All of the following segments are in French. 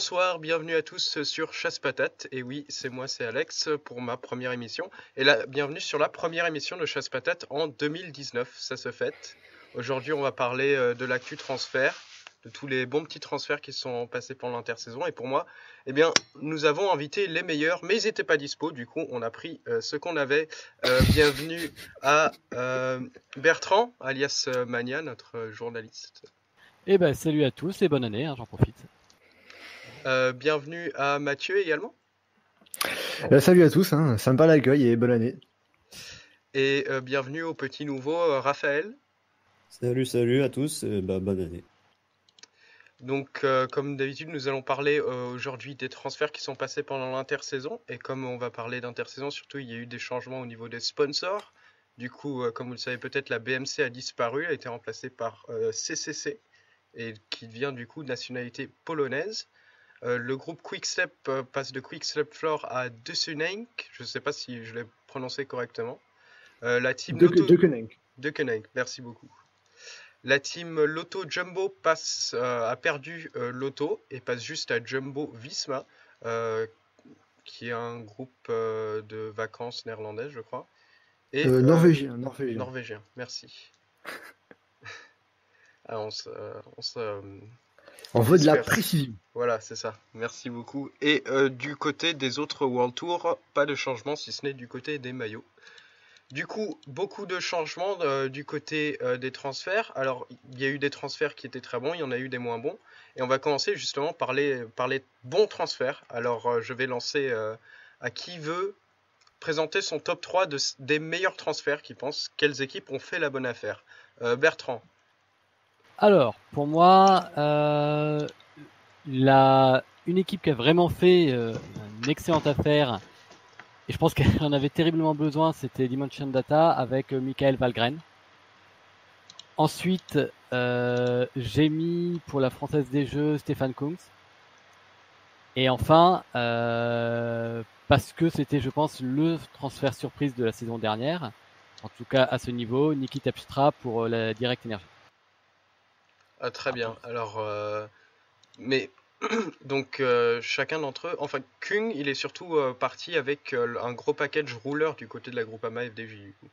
Bonsoir, bienvenue à tous sur Chasse Patate. Et oui, c'est moi, c'est Alex pour ma première émission. Et là, bienvenue sur la première émission de Chasse Patate en 2019. Ça se fête. Aujourd'hui, on va parler de l'actu transfert, de tous les bons petits transferts qui sont passés pendant l'intersaison. Et pour moi, eh bien, nous avons invité les meilleurs, mais ils n'étaient pas dispo. Du coup, on a pris ce qu'on avait. Bienvenue à Bertrand, alias Mania, notre journaliste. Eh ben, salut à tous et bonne année, j'en profite. Bienvenue à Mathieu également. Salut à tous, sympa l'accueil et bonne année. Et bienvenue au petit nouveau Raphaël. Salut à tous, bonne année. Donc comme d'habitude nous allons parler aujourd'hui des transferts qui sont passés pendant l'intersaison. Et comme on va parler d'intersaison, surtout il y a eu des changements au niveau des sponsors. Du coup, comme vous le savez peut-être, la BMC a disparu, a été remplacée par CCC, et qui devient du coup de nationalité polonaise. Le groupe Quickstep passe de Quickstep Floor à Deceuninck. Je ne sais pas si je l'ai prononcé correctement. La team Deceuninck, merci beaucoup. La team Lotto Jumbo a perdu Lotto et passe juste à Jumbo Visma, qui est un groupe de vacances néerlandais, je crois. Et norvégien. Norvégien, merci. On veut de la précision. Voilà, c'est ça. Merci beaucoup. Et du côté des autres World Tour, pas de changement si ce n'est du côté des maillots. Du coup, beaucoup de changements du côté des transferts. Alors, il y a eu des transferts qui étaient très bons, il y en a eu des moins bons. Et on va commencer justement par les bons transferts. Alors, je vais lancer à qui veut présenter son top 3 des meilleurs transferts, qui pense quelles équipes ont fait la bonne affaire. Bertrand. Alors, pour moi, une équipe qui a vraiment fait une excellente affaire, et je pense qu'elle en avait terriblement besoin, c'était Dimension Data avec Michael Valgren. Ensuite, j'ai mis pour la Française des Jeux Stéphane Kungs. Et enfin, parce que c'était, je pense, le transfert surprise de la saison dernière, en tout cas à ce niveau, Niki Terpstra pour la Direct Energy. Ah, très bien. Alors, mais donc chacun d'entre eux, enfin Kung, il est surtout parti avec un gros package rouleur du côté de la Groupama FDJ. Du coup.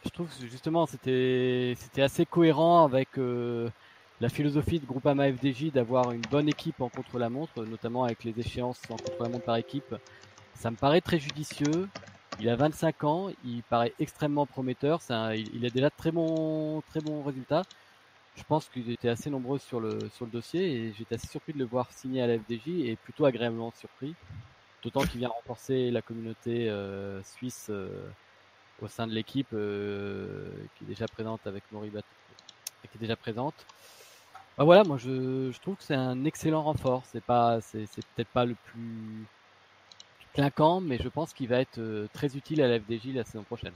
Je trouve que justement c'était assez cohérent avec la philosophie de Groupama FDJ d'avoir une bonne équipe en contre-la-montre, notamment avec les échéances en contre-la-montre par équipe. Ça me paraît très judicieux. Il a 25 ans, il paraît extrêmement prometteur. Il a déjà de très bons résultats. Je pense qu'ils étaient assez nombreux sur le dossier et j'étais assez surpris de le voir signer à la FDJ et plutôt agréablement surpris. D'autant qu'il vient renforcer la communauté suisse au sein de l'équipe qui est déjà présente avec Moribat, qui est déjà présente. Voilà, moi je trouve que c'est un excellent renfort. C'est peut-être pas le plus clinquant, mais je pense qu'il va être très utile à la FDJ la saison prochaine.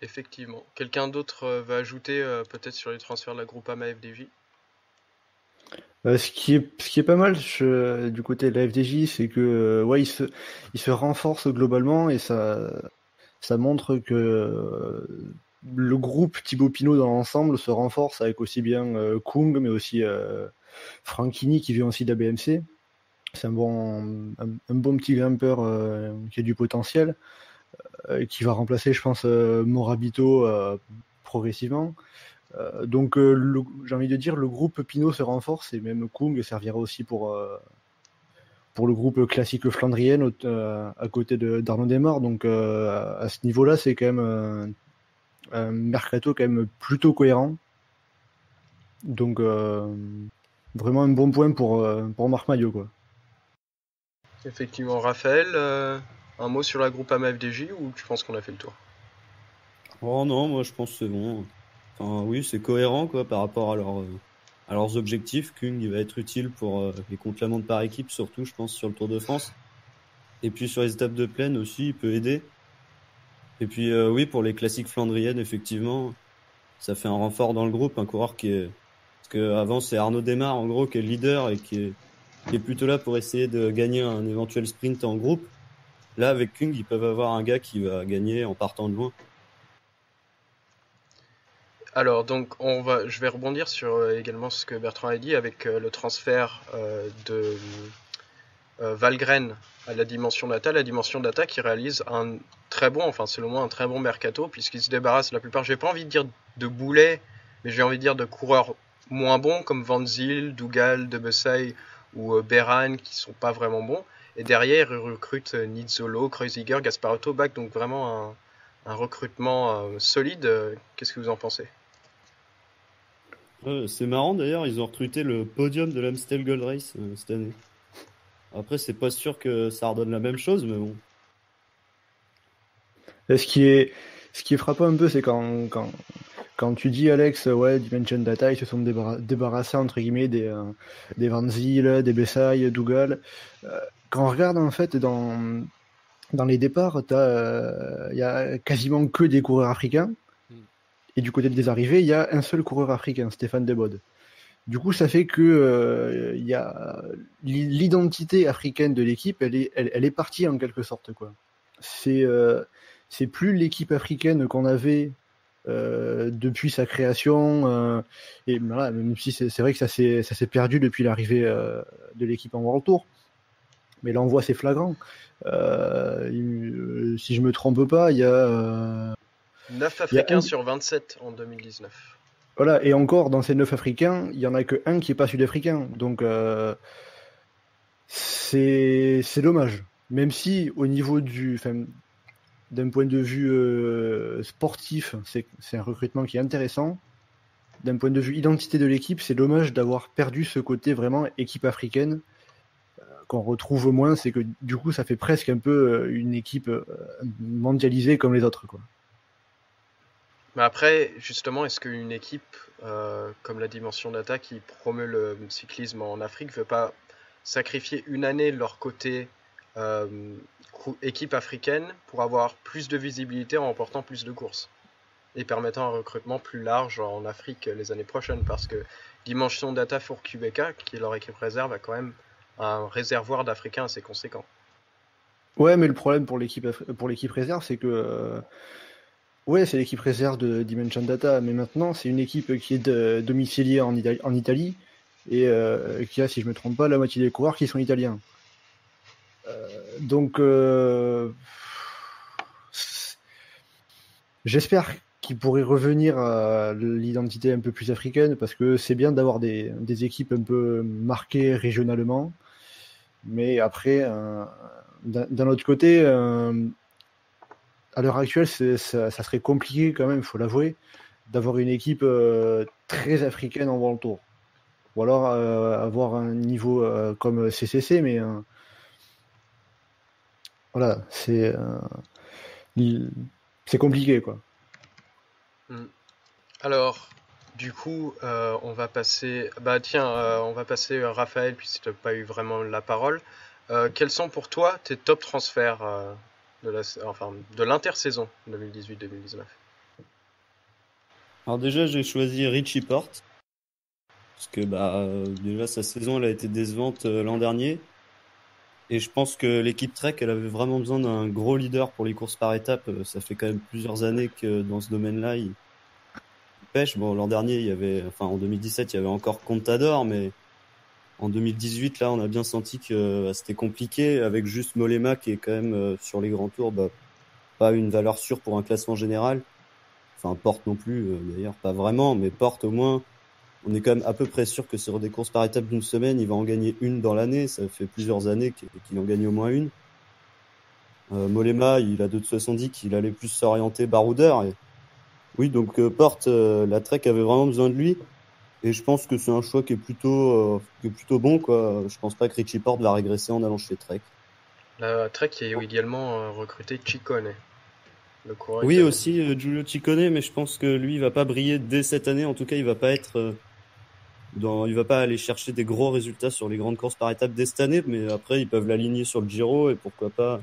Effectivement. Quelqu'un d'autre va ajouter peut-être sur les transferts de la Groupama FDJ? Ce qui est pas mal du côté de la FDJ, c'est que il se renforce globalement et ça montre que le groupe Thibaut Pinot dans l'ensemble se renforce avec aussi bien Kung, mais aussi Franchini qui vient aussi de la BMC. C'est un bon petit grimpeur qui a du potentiel, qui va remplacer, je pense, Morabito progressivement. Donc j'ai envie de dire le groupe Pinot se renforce et même Kung servira aussi pour le groupe classique flandrienne à côté d'Arnaud Desmar. Donc à ce niveau-là, c'est quand même un mercato quand même plutôt cohérent. Donc vraiment un bon point pour Marc Maillot, quoi. Effectivement. Raphaël, un mot sur la Groupama FDJ ou tu penses qu'on a fait le tour? Oh non, moi je pense que c'est bon. Enfin oui, c'est cohérent quoi par rapport à leurs objectifs. Kung il va être utile pour les contre-la-montre par équipe, surtout je pense sur le Tour de France. Et puis sur les étapes de plaine aussi, il peut aider. Et puis oui, pour les classiques flandriennes, effectivement, ça fait un renfort dans le groupe, un coureur qui est... Parce qu'avant c'est Arnaud Desmar en gros qui est le leader et qui est plutôt là pour essayer de gagner un éventuel sprint en groupe. Là avec Kung, ils peuvent avoir un gars qui va gagner en partant de loin. Alors, donc, je vais rebondir sur également ce que Bertrand a dit avec le transfert de Valgren à la Dimension Data qui réalise un très bon, enfin selon moi un très bon mercato, puisqu'il se débarrasse la plupart, j'ai pas envie de dire de boulets, mais j'ai envie de dire de coureurs moins bons comme Van Zyl, Dougal, Debesay ou Beran qui sont pas vraiment bons. Et derrière, il recrute Nizzolo, Kreuziger, Gasparotto, Bach, donc vraiment un recrutement solide. Qu'est-ce que vous en pensez? C'est marrant d'ailleurs, ils ont recruté le podium de l'Amstel Gold Race cette année. Après, c'est pas sûr que ça redonne la même chose, mais bon. Et ce qui est frappant un peu, c'est quand tu dis, Alex, ouais, Dimension Data, ils se sont débarrassés, entre guillemets, des Van Zyl, des Bessay, Dougal. Quand on regarde, en fait, dans les départs, il y a quasiment que des coureurs africains. Et du côté des arrivées, il y a un seul coureur africain, Stéphane Debode. Du coup, ça fait que il y a l'identité africaine de l'équipe, elle est partie en quelque sorte, quoi. C'est plus l'équipe africaine qu'on avait depuis sa création, et voilà, même si c'est vrai que ça s'est perdu depuis l'arrivée de l'équipe en World Tour. Mais là, on voit c'est flagrant. Si je me trompe pas, il y a 9 Africains sur 27 en 2019. Voilà, et encore, dans ces 9 Africains, il n'y en a que un qui n'est pas sud-africain. Donc, c'est dommage. Même si, au niveau d'un point de vue sportif, c'est un recrutement qui est intéressant. D'un point de vue identité de l'équipe, c'est dommage d'avoir perdu ce côté vraiment équipe africaine qu'on retrouve moins. C'est que du coup, ça fait presque un peu une équipe mondialisée comme les autres, quoi. Mais après, justement, est-ce qu'une équipe comme la Dimension Data qui promeut le cyclisme en Afrique ne veut pas sacrifier une année de leur côté équipe africaine pour avoir plus de visibilité en remportant plus de courses et permettant un recrutement plus large en Afrique les années prochaines? Parce que Dimension Data pour QBK, qui est leur équipe réserve, a quand même un réservoir d'Africains assez conséquent. Ouais, mais le problème pour l'équipe réserve, c'est que ouais, c'est l'équipe réserve de Dimension Data, mais maintenant c'est une équipe qui est domiciliée en Italie et qui a, si je me trompe pas, la moitié des coureurs qui sont italiens. Donc j'espère qu'ils pourraient revenir à l'identité un peu plus africaine, parce que c'est bien d'avoir des équipes un peu marquées régionalement, mais après d'un autre côté, à l'heure actuelle, ça serait compliqué quand même, il faut l'avouer, d'avoir une équipe très africaine en World Tour. Ou alors avoir un niveau comme CCC, mais voilà, c'est compliqué, quoi. Alors, du coup, on va passer... on va passer Raphaël, puisque tu n'as pas eu vraiment la parole. Quels sont pour toi tes top transferts de l'intersaison 2018-2019? Alors déjà, j'ai choisi Richie Porte. Parce que déjà, sa saison elle a été décevante l'an dernier. Et je pense que l'équipe Trek, elle avait vraiment besoin d'un gros leader pour les courses par étapes. Ça fait quand même plusieurs années que dans ce domaine-là, il pêche. Bon, l'an dernier, en 2017, il y avait encore Contador, mais en 2018, là, on a bien senti que c'était compliqué avec juste Mollema qui est quand même sur les grands tours, pas une valeur sûre pour un classement général. Enfin, Porte non plus, d'ailleurs, pas vraiment, mais Porte au moins, on est quand même à peu près sûr que sur des courses par étapes d'une semaine, il va en gagner une dans l'année. Ça fait plusieurs années qu'il en gagne au moins une. Mollema, il a 2,70, qu'il allait plus s'orienter baroudeur. Et... Oui, donc Porte, la Trek avait vraiment besoin de lui. Et je pense que c'est un choix qui est plutôt bon, quoi. Je pense pas que Richie Porte va régresser en allant chez Trek. La Trek a également recruté Ciccone. Oui, aussi Giulio Ciccone, mais je pense que lui, il va pas briller dès cette année. En tout cas, il va pas être il va pas aller chercher des gros résultats sur les grandes courses par étapes dès cette année, mais après, ils peuvent l'aligner sur le Giro et pourquoi pas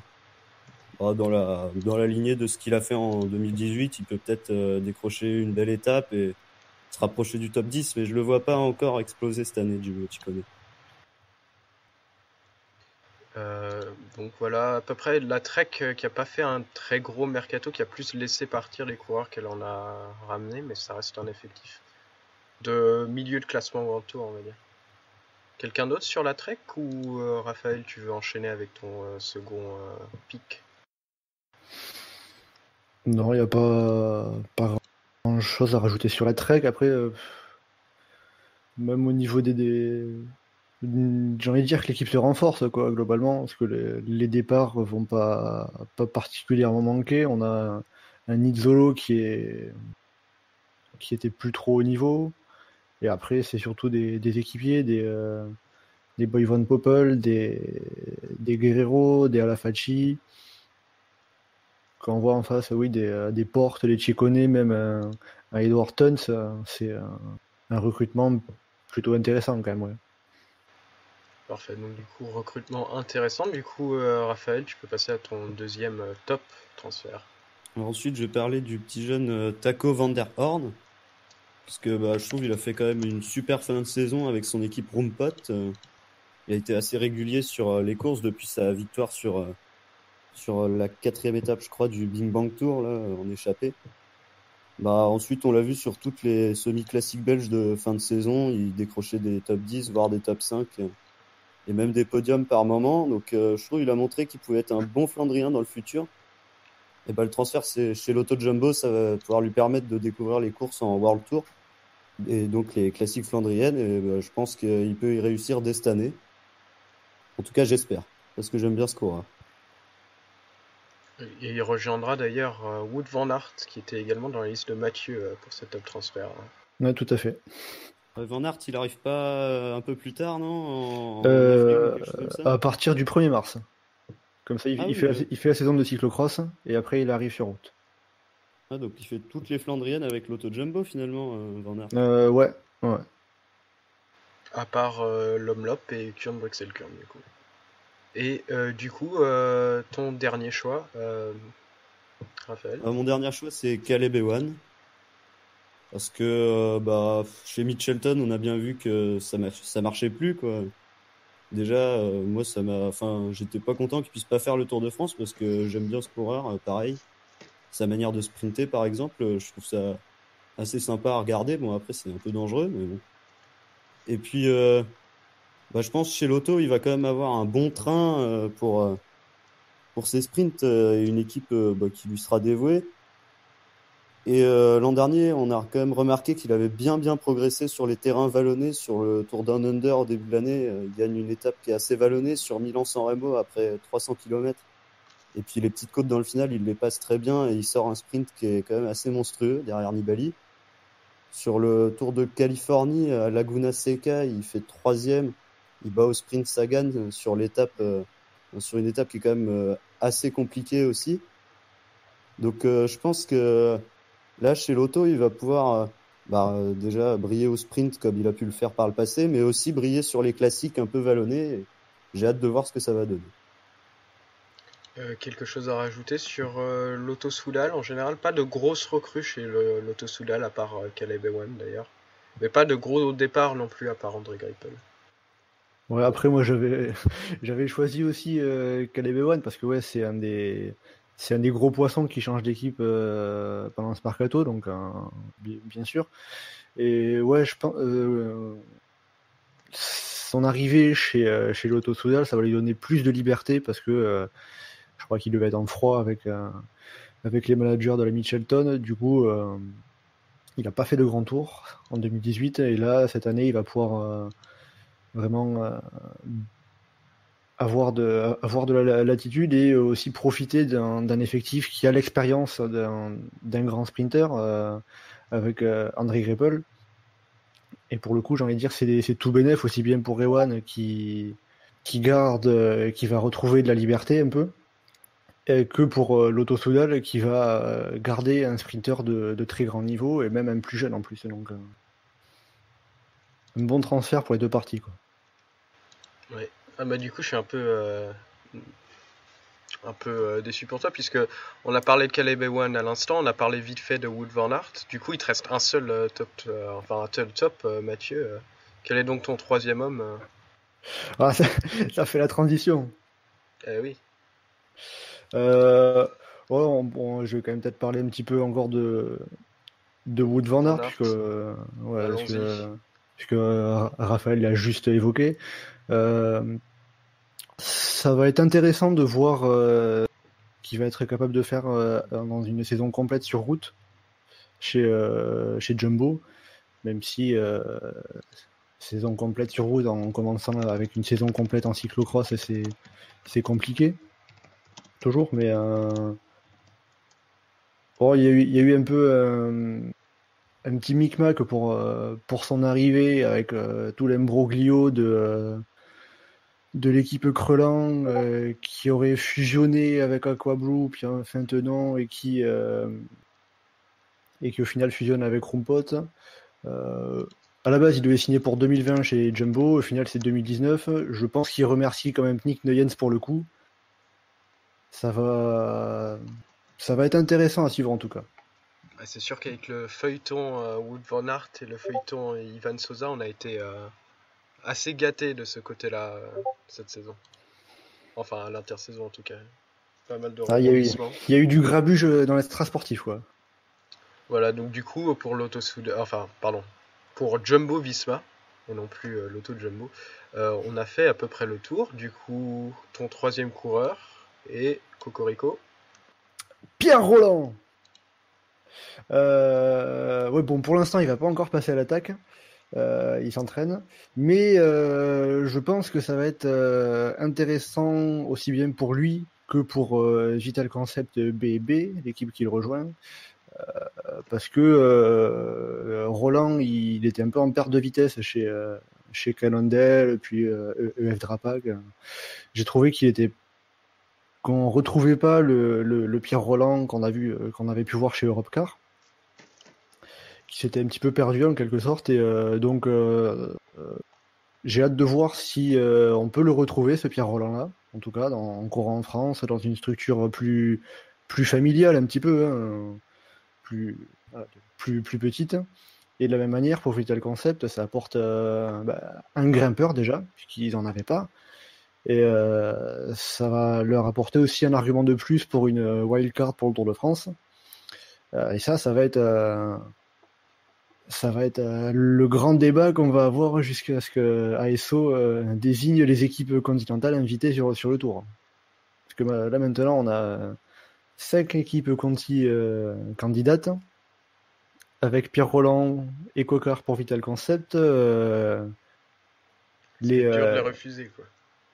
dans la lignée de ce qu'il a fait en 2018, il peut peut-être décrocher une belle étape et se rapprocher du top 10, mais je le vois pas encore exploser cette année, Giulio Ciccone. Donc voilà, à peu près la Trek qui a pas fait un très gros mercato, qui a plus laissé partir les coureurs qu'elle en a ramené, mais ça reste un effectif de milieu de classement World Tour, on va dire. Quelqu'un d'autre sur la Trek ou Raphaël, tu veux enchaîner avec ton second pick? Non, il n'y a pas grand chose à rajouter sur la Trek. Après, même au niveau j'ai envie de dire que l'équipe se renforce, quoi, globalement, parce que les départs vont pas particulièrement manquer. On a un Nizzolo qui était plus trop au niveau. Et après, c'est surtout des équipiers, des Boy Van Poppel, des Guerrero, des Alafaci. Quand on voit en face, oui, des Portes, des Ciccone, même un Edward Tuns, c'est un recrutement plutôt intéressant quand même. Ouais. Parfait, donc du coup, recrutement intéressant. Du coup, Raphaël, tu peux passer à ton deuxième top transfert. Alors ensuite, je vais parler du petit jeune Taco van der Horn. Parce que je trouve qu'il a fait quand même une super fin de saison avec son équipe Roompot. Il a été assez régulier sur les courses depuis sa victoire sur la 4e étape, je crois, du Bing Bang Tour, là, en échappée. Ensuite, on l'a vu sur toutes les semi-classiques belges de fin de saison. Il décrochait des top 10, voire des top 5, et même des podiums par moment. Donc, je trouve qu'il a montré qu'il pouvait être un bon Flandrien dans le futur. Et le transfert chez l'Auto Jumbo, ça va pouvoir lui permettre de découvrir les courses en World Tour et donc les classiques flandriennes. Et je pense qu'il peut y réussir dès cette année. En tout cas, j'espère, parce que j'aime bien ce coureur. Et il rejoindra d'ailleurs Wout van Aert, qui était également dans la liste de Mathieu pour ce top transfert. Ouais, tout à fait. Van Aert, il arrive pas un peu plus tard, non, en avril ou quelque chose comme ça. À partir du 1er mars. Comme ça, il fait la saison de cyclocross et après il arrive sur route. Ah, donc il fait toutes les Flandriennes avec l'Auto Jumbo finalement, Van Aert. Ouais. À part l'Omloop et Kurn Brexelkurn, du coup. Et du coup, ton dernier choix, Raphaël? Mon dernier choix, c'est Caleb Ewan. Parce que chez Mitchelton, on a bien vu que ça marchait plus, quoi. Déjà, moi, j'étais pas content qu'il puisse pas faire le Tour de France parce que j'aime bien ce coureur, pareil. Sa manière de sprinter, par exemple, je trouve ça assez sympa à regarder. Bon, après, c'est un peu dangereux, mais bon. Et puis, je pense chez l'Auto, il va quand même avoir un bon train pour ses sprints et une équipe qui lui sera dévouée. Et l'an dernier, on a quand même remarqué qu'il avait bien progressé sur les terrains vallonnés. Sur le Tour Down Under au début de l'année, il gagne une étape qui est assez vallonnée sur Milan-San Remo après 300 km. Et puis les petites côtes dans le final, il les passe très bien et il sort un sprint qui est quand même assez monstrueux derrière Nibali. Sur le Tour de Californie à Laguna Seca, il fait 3e. Il bat au sprint Sagan sur une étape qui est quand même assez compliquée aussi. Donc je pense que là, chez l'Auto, il va pouvoir déjà briller au sprint comme il a pu le faire par le passé, mais aussi briller sur les classiques un peu vallonnés. J'ai hâte de voir ce que ça va donner. Quelque chose à rajouter sur l'Auto Soudal? En général, pas de grosses recrues chez l'Auto Soudal, à part Caleb Ewan d'ailleurs. Mais pas de gros départ non plus, à part André Greipel. Ouais, après, moi, j'avais choisi aussi Caleb Ewan parce que ouais, c'est un des gros poissons qui change d'équipe pendant ce mercato, donc bien sûr. Et ouais, je pense son arrivée chez l'Auto Soudal, ça va lui donner plus de liberté parce que je crois qu'il devait être en froid avec les managers de la Mitchelton. Du coup, il n'a pas fait de grand tour en 2018 et là, cette année, il va pouvoir vraiment avoir de la latitude et aussi profiter d'un effectif qui a l'expérience d'un grand sprinter avec André Greipel. Et pour le coup, j'ai envie de dire, c'est tout bénef aussi bien pour Ewan qui garde, qui va retrouver de la liberté un peu, que pour l'Auto Soudal qui va garder un sprinter de très grand niveau et même un plus jeune en plus. Donc, un bon transfert pour les deux parties, quoi. Ouais. Ah du coup, je suis un peu déçu pour toi, puisque on a parlé de Caleb Ewan à l'instant, on a parlé vite fait de Wout van Aert. Du coup, il te reste un seul top, Mathieu. Quel est donc ton troisième homme? Ah, ça fait la transition. Eh oui. Ouais, je vais quand même peut-être parler un petit peu encore de Wout van Van Aert, Aert. ouais, Allons-y. puisque Raphaël l'a juste évoqué. Euh, Ça va être intéressant de voir qu'il va être capable de faire dans une saison complète sur route chez Jumbo, même si saison complète sur route en commençant avec une saison complète en cyclocross, c'est compliqué, toujours, mais bon, il y a eu un peu un petit micmac pour son arrivée avec tout l'imbroglio de l'équipe Crelan qui aurait fusionné avec Aquablue puis enfin tenant et qui au final fusionne avec Rumpot. Euh, à la base, il devait signer pour 2020 chez Jumbo, au final c'est 2019. Je pense qu'il remercie quand même Nick Nuyens pour le coup. Ça va, ça va être intéressant à suivre en tout cas. Ah, c'est sûr qu'avec le feuilleton Wout van Aert et le feuilleton Ivan Sosa, on a été assez gâtés de ce côté-là cette saison. Enfin, à l'intersaison en tout cas. Pas mal de Ah, rebondissements. il y a eu du grabuge dans l'extra-sportif, quoi. Voilà, donc du coup, pour enfin, pardon, pour Jumbo Visma, et non plus l'auto Jumbo, on a fait à peu près le tour. Du coup, ton troisième coureur est Cocorico. Pierre Roland. Ouais, bon, pour l'instant, il va pas encore passer à l'attaque. Il s'entraîne, mais je pense que ça va être intéressant aussi bien pour lui que pour Vital Concept BB, l'équipe qu'il rejoint, parce que Roland, il était un peu en perte de vitesse chez Cannondale, puis EF Drapac. J'ai trouvé qu'on retrouvait pas le Pierre Roland qu'on avait pu voir chez Europcar, qui s'était un petit peu perdu en quelque sorte, et donc j'ai hâte de voir si on peut le retrouver, ce Pierre Roland-là, en tout cas, en courant en France, dans une structure plus familiale un petit peu, hein, plus, voilà, plus petite. Et de la même manière, pour Vital Concept, ça apporte un grimpeur déjà, puisqu'ils n'en avaient pas. Et ça va leur apporter aussi un argument de plus pour une wildcard pour le Tour de France. Et ça va être le grand débat qu'on va avoir jusqu'à ce que ASO désigne les équipes continentales invitées sur le tour. Parce que là maintenant on a 5 équipes Conti candidates, avec Pierre Roland et Cocard pour Vital Concept. C'est dur de les refuser, quoi.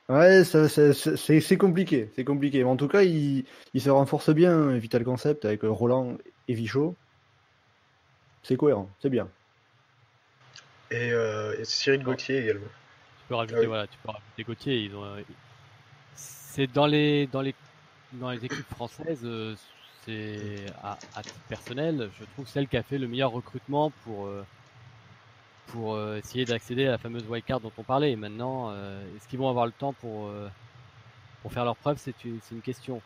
Ouais, c'est compliqué, c'est compliqué. Mais en tout cas, il se renforce bien, Vital Concept, avec Roland et Vichot. C'est cohérent, c'est bien. Et Cyril Alors, Gauthier également. tu peux Ah rajouter, oui. voilà, tu peux rajouter Gauthier. C'est dans les équipes françaises, c'est à titre personnel, je trouve celle qui a fait le meilleur recrutement pour essayer d'accéder à la fameuse wildcard dont on parlait. Et maintenant, est-ce qu'ils vont avoir le temps pour faire leurs preuves, c'est une question.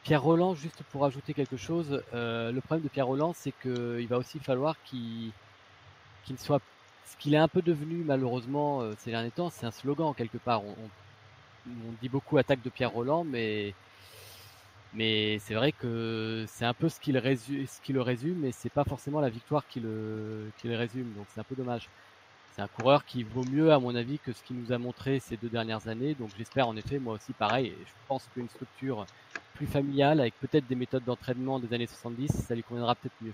Pierre Roland, juste pour ajouter quelque chose, le problème de Pierre Roland, c'est qu'il va aussi falloir qu'il ne soit, ce qu'il est un peu devenu malheureusement ces derniers temps, c'est un slogan quelque part. On dit beaucoup attaque de Pierre Roland, mais c'est vrai que c'est un peu ce qui le résume, mais c'est pas forcément la victoire qui le résume. Donc c'est un peu dommage. C'est un coureur qui vaut mieux, à mon avis, que ce qu'il nous a montré ces 2 dernières années. Donc j'espère en effet, moi aussi, pareil. Et je pense qu'une structure plus familiale, avec peut-être des méthodes d'entraînement des années 70, ça lui conviendra peut-être mieux.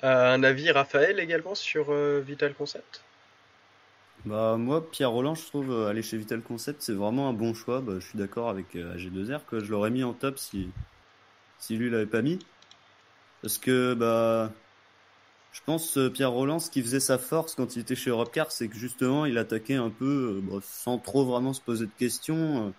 Un avis, Raphaël, également sur Vital Concept? Bah moi, Pierre Roland, je trouve aller chez Vital Concept, c'est vraiment un bon choix. Bah, je suis d'accord avec AG2R, quoi. Je l'aurais mis en top si lui l'avait pas mis. Parce que bah je pense Pierre Roland, ce qui faisait sa force quand il était chez Europcar, c'est que justement il attaquait un peu bah, sans trop vraiment se poser de questions.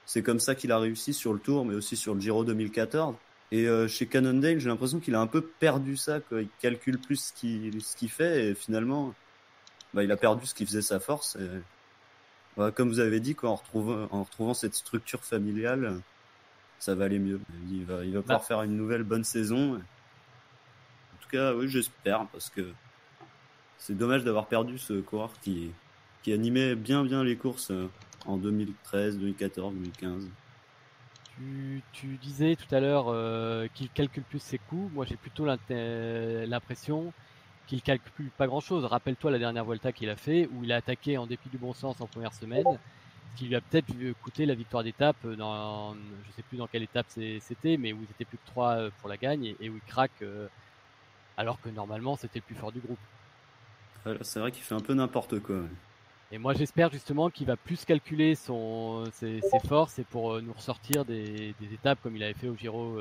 C'est comme ça qu'il a réussi sur le Tour, mais aussi sur le Giro 2014. Et chez Cannondale, j'ai l'impression qu'il a un peu perdu ça, quoi. Il calcule plus ce qu'il fait, et finalement, bah, il a perdu ce qui faisait sa force. Et, bah, comme vous avez dit, quoi, en retrouvant cette structure familiale, ça va aller mieux. Il va pouvoir faire une nouvelle bonne saison. En tout cas, oui, j'espère, parce que c'est dommage d'avoir perdu ce coureur qui animait bien les courses en 2013, 2014, 2015. Tu disais tout à l'heure qu'il calcule plus ses coups. Moi, j'ai plutôt l'impression qu'il calcule pas grand-chose. Rappelle-toi la dernière Vuelta qu'il a fait, où il a attaqué en dépit du bon sens en première semaine, ce qui lui a peut-être coûté la victoire d'étape dans, je sais plus dans quelle étape c'était, mais où ils étaient plus que 3 pour la gagne et où il craque alors que normalement c'était le plus fort du groupe. Ouais, là, c'est vrai qu'il fait un peu n'importe quoi. Ouais. Et moi j'espère justement qu'il va plus calculer ses forces et pour nous ressortir des étapes comme il avait fait au Giro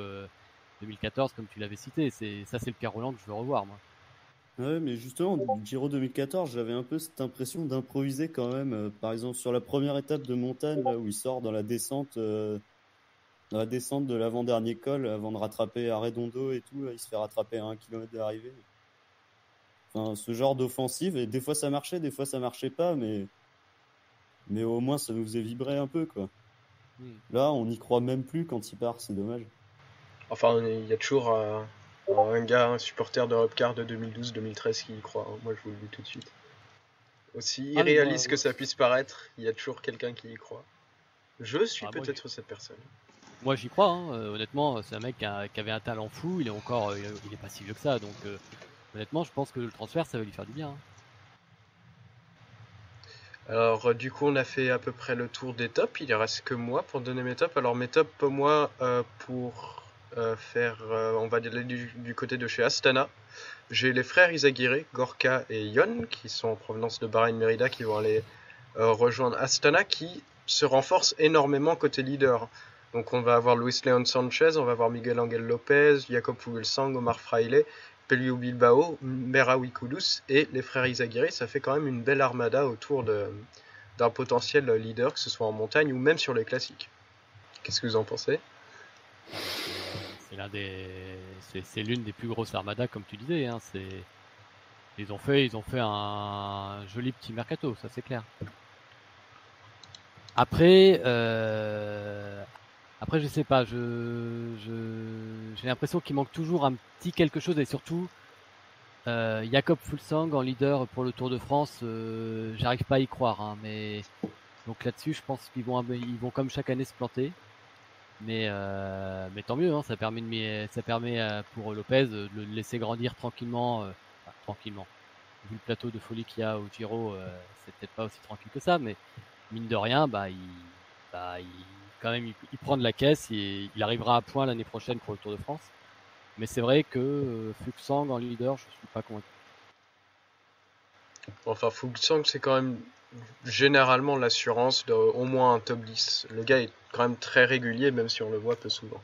2014 comme tu l'avais cité. C'est le Pierre Roland que je veux revoir moi. Ouais, mais justement, du Giro 2014, j'avais un peu cette impression d'improviser quand même. Par exemple, sur la première étape de montagne, là où il sort dans la descente de l'avant-dernier col, avant de rattraper Arredondo et tout, là, il se fait rattraper à 1 km de l'arrivée. Enfin, ce genre d'offensive, et des fois ça marchait, des fois ça marchait pas, mais au moins ça nous faisait vibrer un peu, quoi. Là, on n'y croit même plus quand il part, c'est dommage. Enfin, il y a toujours un gars, un supporter de Europcar de 2012-2013 qui y croit, hein. Moi, je vous le dis tout de suite. Aussi irréaliste que ça puisse paraître, il y a toujours quelqu'un qui y croit. Je suis peut-être cette personne. Moi, j'y crois, hein. Honnêtement, c'est un mec qui avait un talent fou. Il est pas si vieux que ça, donc honnêtement, je pense que le transfert, ça va lui faire du bien. Hein. Alors, du coup, on a fait à peu près le tour des tops. Il ne reste que moi pour donner mes tops. Alors, mes tops, moi, pour faire, on va aller du côté de chez Astana. J'ai les frères Izagirre, Gorka et Yon, qui sont en provenance de Bahreïn Merida, qui vont aller rejoindre Astana, qui se renforce énormément côté leader. Donc, on va avoir Luis Leon Sanchez, on va avoir Miguel Angel Lopez, Jacob Fuglsang, Omar Fraile, Pelio Bilbao, Meraoui Kudus et les frères Izagirre. Ça fait quand même une belle armada autour d'un potentiel leader, que ce soit en montagne ou même sur les classiques. Qu'est-ce que vous en pensez ? C'est l'une des plus grosses armadas, comme tu disais. Hein. Ils ont fait un joli petit mercato, ça c'est clair. Après, je sais pas. J'ai l'impression qu'il manque toujours un petit quelque chose et surtout Jacob Fuglsang en leader pour le Tour de France. J'arrive pas à y croire, hein, mais donc là-dessus, je pense qu'ils vont comme chaque année se planter. Mais tant mieux, hein, ça permet pour Lopez de le laisser grandir tranquillement, tranquillement. Vu le plateau de folie qu'il y a au Giro, c'est peut-être pas aussi tranquille que ça, mais mine de rien, il prend de la caisse et il arrivera à point l'année prochaine pour le Tour de France. Mais c'est vrai que Fuglsang en leader, je suis pas convaincu. Enfin, Fuglsang, c'est quand même généralement l'assurance d'au moins un top 10. Le gars est quand même très régulier, même si on le voit peu souvent.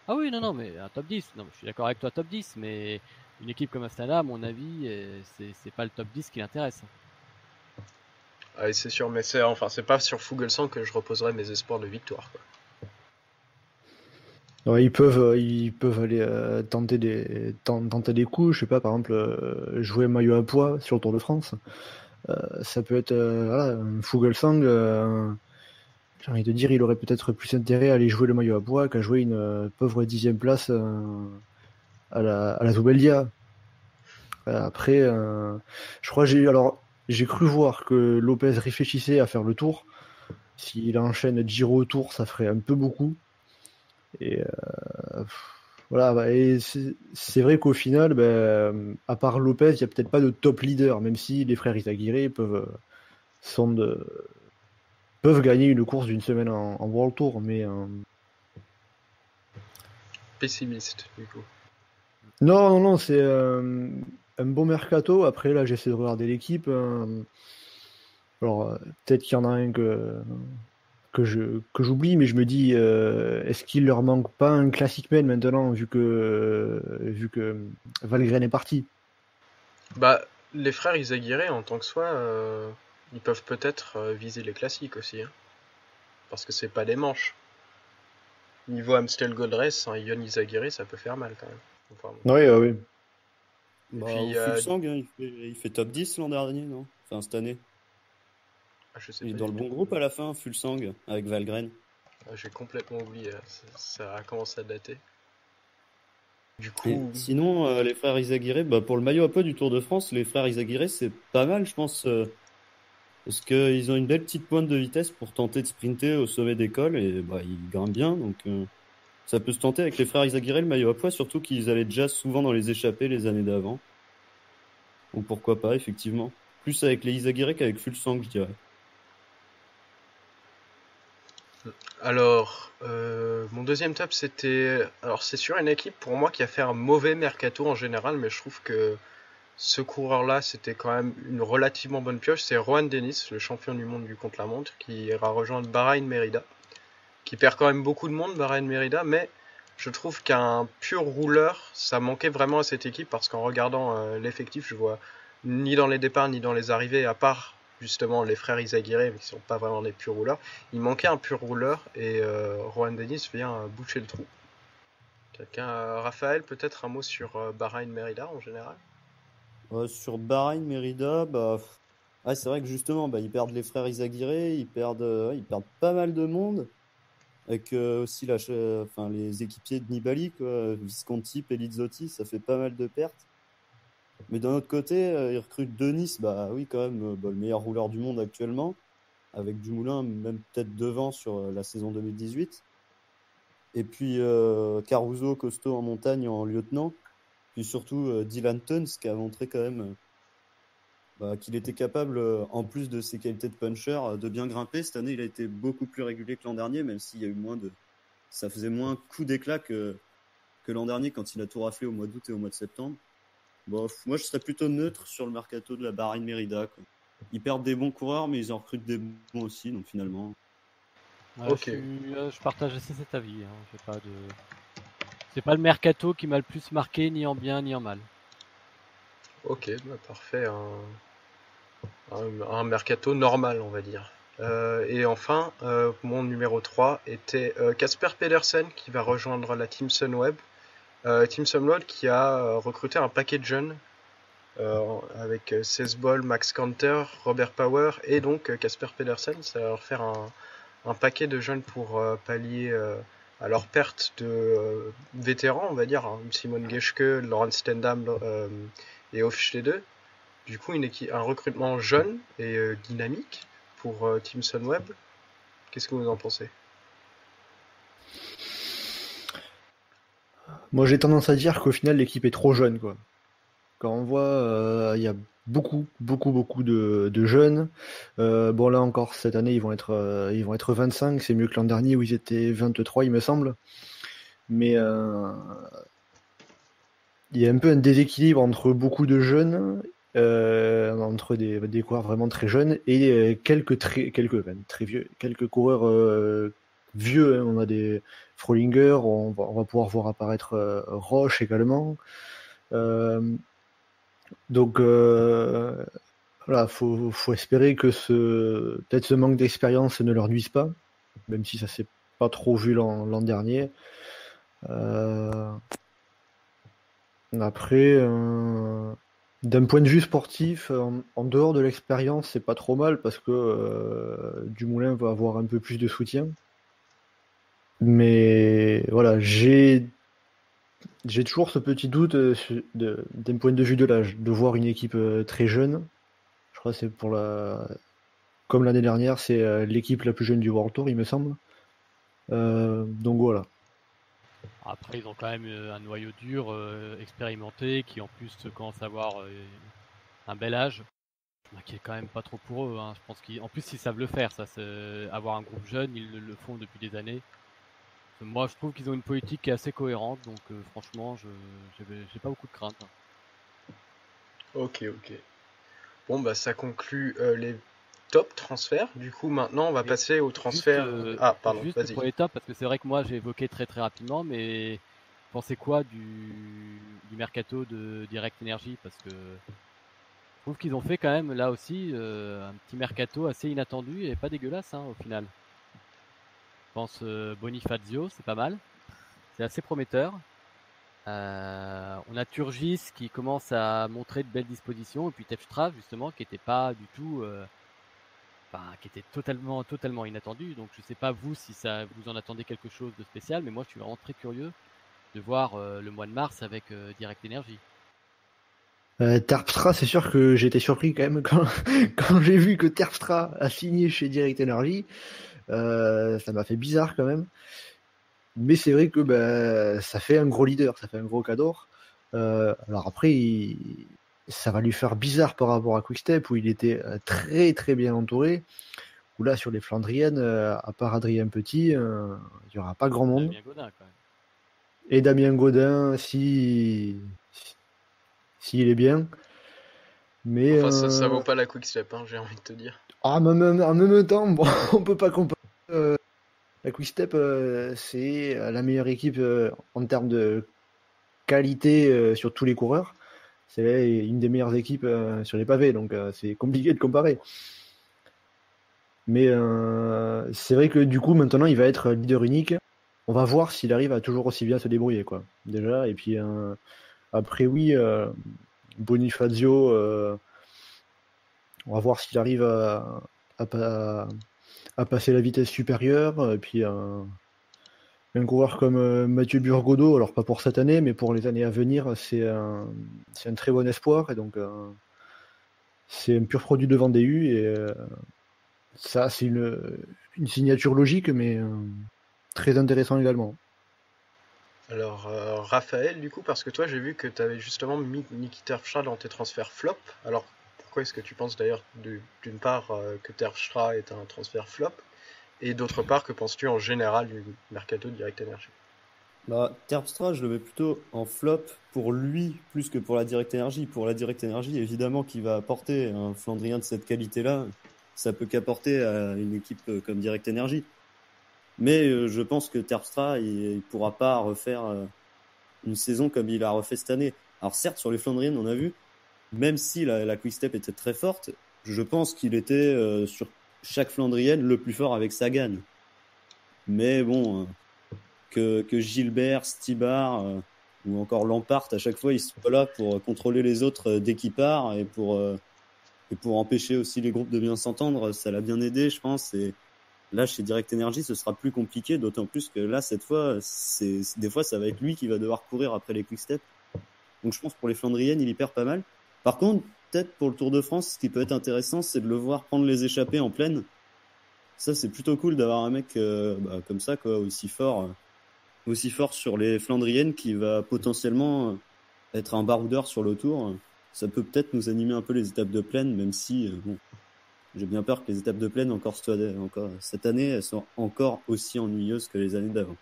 Ah oui, non, mais un top 10. Non, je suis d'accord avec toi, top 10, mais une équipe comme Astana, à mon avis, c'est pas le top 10 qui l'intéresse. Ah, c'est sûr, mais c'est pas sur Fuglsang que je reposerai mes espoirs de victoire, quoi. Alors, ils peuvent aller tenter des coups, je sais pas, par exemple, jouer maillot à poids sur le Tour de France. Ça peut être, voilà, Fuglsang, j'ai envie de dire, il aurait peut-être plus intérêt à aller jouer le maillot à poids qu'à jouer une pauvre 10e place à la Zubeldia. Après, je crois j'ai cru voir que Lopez réfléchissait à faire le Tour. S'il enchaîne Giro Tour, ça ferait un peu beaucoup. Et voilà, et c'est vrai qu'au final, à part Lopez, il n'y a peut-être pas de top leader, même si les frères Izagirre peuvent gagner une course d'une semaine en World Tour, mais Pessimiste, du coup. non, c'est un bon mercato. Après, là, j'essaie de regarder l'équipe. Alors, peut-être qu'il y en a un que j'oublie, mais je me dis, est-ce qu'il leur manque pas un classic man maintenant, vu que Valgren est parti? Bah, les frères Izagirre, en tant que soi, ils peuvent peut-être viser les classiques aussi, hein, parce que c'est pas des manches. Niveau Amstel Gold Race, un Yon Izagirre, ça peut faire mal quand même. Enfin, Oui. Bah, puis, Fuglsang, hein, il fait top 10 l'an dernier, non? Enfin, cette année. je sais Il est pas dans du le tout. bon groupe à la fin, Fuglsang, avec Valgren. J'ai complètement oublié, ça a commencé à dater. Du Et coup, sinon, les frères Izagirre, bah, pour le maillot à poids du Tour de France, les frères Izagirre, c'est pas mal, je pense. Parce qu'ils ont une belle petite pointe de vitesse pour tenter de sprinter au sommet des cols et bah, ils grimpent bien. Donc ça peut se tenter avec les frères Izaguirre, le maillot à poids, surtout qu'ils allaient déjà souvent dans les échappées les années d'avant. Donc pourquoi pas, effectivement. Plus avec les Izaguirre qu'avec Fulsang, je dirais. Alors, mon deuxième top, c'était... Alors, c'est sur une équipe, pour moi, qui a fait un mauvais mercato en général, mais je trouve que ce coureur-là, c'était quand même une relativement bonne pioche. C'est Rohan Dennis, le champion du monde du contre-la-montre, qui ira rejoindre Bahrain Merida, qui perd quand même beaucoup de monde, Bahrain Merida, mais je trouve qu'un pur rouleur, ça manquait vraiment à cette équipe, parce qu'en regardant l'effectif, je vois ni dans les départs, ni dans les arrivées, à part justement les frères Izaguirre, mais qui sont pas vraiment des purs rouleurs, il manquait un pur rouleur, et Rohan Dennis vient boucher le trou. Raphaël, peut-être un mot sur Bahrain Merida en général? Sur Bahrain Merida, bah, c'est vrai que justement, bah, ils perdent les frères Izaguirre, ils perdent pas mal de monde. Avec aussi les équipiers de Nibali, quoi, Visconti, Pelizzotti, ça fait pas mal de pertes. Mais d'un autre côté, ils recrutent Denis, bah oui, quand même, le meilleur rouleur du monde actuellement, avec Dumoulin, même peut-être devant sur la saison 2018. Et puis Caruso, costaud en montagne en lieutenant. Puis surtout Dylan Teuns, qui a montré quand même qu'il était capable, en plus de ses qualités de puncher, de bien grimper. Cette année, il a été beaucoup plus régulier que l'an dernier, même s'il y a eu ça faisait moins coup d'éclat que l'an dernier quand il a tout raflé au mois d'août et au mois de septembre. Bon, moi, je serais plutôt neutre sur le mercato de la Bahrain Merida, quoi. Ils perdent des bons coureurs, mais ils en recrutent des bons aussi, donc finalement. Ouais, Ok. je partage assez cet avis. J'ai pas de... C'est pas le mercato qui m'a le plus marqué, ni en bien ni en mal. Ok, bah parfait. Un mercato normal, on va dire. Et enfin, mon numéro 3 était Casper Pedersen qui va rejoindre la Team Sunweb. Team Sunweb qui a recruté un paquet de jeunes avec Sesbol, Max Kanter, Robert Power et donc Casper Pedersen. Ça va leur faire un paquet de jeunes pour pallier à leur perte de vétérans, on va dire, hein. Simon Geschke, Laurent Stendam et Hofstede. Du coup, un recrutement jeune et dynamique pour Team Sunweb. Qu'est-ce que vous en pensez? Moi, j'ai tendance à dire qu'au final, l'équipe est trop jeune, quoi. Quand on voit, il y a beaucoup de jeunes. Bon, là encore, cette année, ils vont être 25. C'est mieux que l'an dernier où ils étaient 23, il me semble. Mais il y a un peu un déséquilibre entre beaucoup de jeunes, entre des coureurs vraiment très jeunes et très vieux, quelques coureurs vieux, hein. On a des Frolinger, on va pouvoir voir apparaître Roche également. Donc voilà, faut espérer que peut-être ce manque d'expérience ne leur nuise pas, même si ça s'est pas trop vu l'an dernier. Après, d'un point de vue sportif, en dehors de l'expérience, c'est pas trop mal parce que Dumoulin va avoir un peu plus de soutien. Mais voilà, j'ai toujours ce petit doute d'un point de vue de l'âge, de voir une équipe très jeune. Je crois que c'est comme l'année dernière, c'est l'équipe la plus jeune du World Tour, il me semble. Donc voilà. Après, ils ont quand même un noyau dur, expérimenté, qui en plus commence à avoir un bel âge. Je m'inquiète quand même pas trop pour eux, hein. Je pense qu'en plus ils savent le faire, ça, avoir un groupe jeune, ils le font depuis des années. Moi, je trouve qu'ils ont une politique qui est assez cohérente, donc franchement, j'ai pas beaucoup de crainte, hein. Ok, ok. Bon, bah ça conclut les top transferts. Du coup, maintenant, on va Mais passer au transfert. Ah, pardon, juste vas-y. pour les tops, parce que c'est vrai que moi j'ai évoqué très très rapidement, mais pensez quoi du mercato de Direct Energy? Parce que je trouve qu'ils ont fait quand même là aussi un petit mercato assez inattendu et pas dégueulasse, hein, au final. Je pense Bonifacio, c'est pas mal, c'est assez prometteur. On a Turgis qui commence à montrer de belles dispositions, et puis Tefstra justement qui était pas du tout, qui était totalement inattendu. Donc je sais pas vous si ça vous en attendez quelque chose de spécial, mais moi je suis vraiment très curieux de voir le mois de mars avec Direct Energy. Terpstra, c'est sûr que j'ai été surpris quand même quand j'ai vu que Terpstra a signé chez Direct Energy. Ça m'a fait bizarre quand même. Mais c'est vrai que ça fait un gros leader, ça fait un gros cador. Alors après, ça va lui faire bizarre par rapport à Quickstep où il était très très bien entouré. Où là, sur les Flandriennes, à part Adrien Petit, il n'y aura pas grand monde. Damien Gaudin, quand même. Et Damien Gaudin, s'il est bien. Mais Enfin, ça vaut pas la Quick Step, hein, j'ai envie de te dire. en même temps, bon, on peut pas comparer. La Quick-Step, c'est la meilleure équipe en termes de qualité sur tous les coureurs. C'est une des meilleures équipes sur les pavés, donc c'est compliqué de comparer. Mais c'est vrai que du coup, maintenant, il va être leader unique. On va voir s'il arrive à toujours aussi bien se débrouiller, quoi. Déjà, et puis après, oui, Bonifacio, on va voir s'il arrive à passer la vitesse supérieure. Et puis un coureur comme Mathieu Burgodeau, alors pas pour cette année, mais pour les années à venir, c'est un très bon espoir. Et donc, c'est un pur produit de Vendée et ça, c'est une signature logique, mais très intéressant également. Alors, Raphaël, du coup, parce que toi, j'ai vu que tu avais justement mis Niki Terpstra dans tes transferts flop. Alors, pourquoi est-ce que tu penses d'ailleurs, d'une part, que Terpstra est un transfert flop, et d'autre part, que penses-tu en général du mercato de Direct Energy? Bah, Terpstra, je le mets plutôt en flop pour lui plus que pour la Direct Energy. Pour la Direct Energy, évidemment qu'il va apporter un Flandrien de cette qualité-là. Ça peut qu'apporter à une équipe comme Direct Energy. Mais je pense que Terpstra, il pourra pas refaire une saison comme il a refait cette année. Alors certes, sur les Flandriennes, on a vu, même si la Quick Step était très forte, je pense qu'il était sur chaque Flandrienne le plus fort avec Sagan. Mais bon, que Gilbert, Stibar ou encore Lampart, à chaque fois, ils sont là pour contrôler les autres dès qu'ils partent et pour empêcher aussi les groupes de bien s'entendre. Ça l'a bien aidé, je pense. Et là, chez Direct Energy, ce sera plus compliqué, d'autant plus que là, cette fois, des fois, ça va être lui qui va devoir courir après les quick steps. Donc, je pense pour les Flandriennes, il y perd pas mal. Par contre, peut-être pour le Tour de France, ce qui peut être intéressant, c'est de le voir prendre les échappées en pleine. Ça, c'est plutôt cool d'avoir un mec comme ça, quoi, aussi fort sur les Flandriennes, qui va potentiellement être un baroudeur sur le Tour. Ça peut peut-être nous animer un peu les étapes de plaine, même si bon, j'ai bien peur que les étapes de plaine encore cette année, elles soient encore aussi ennuyeuses que les années d'avant.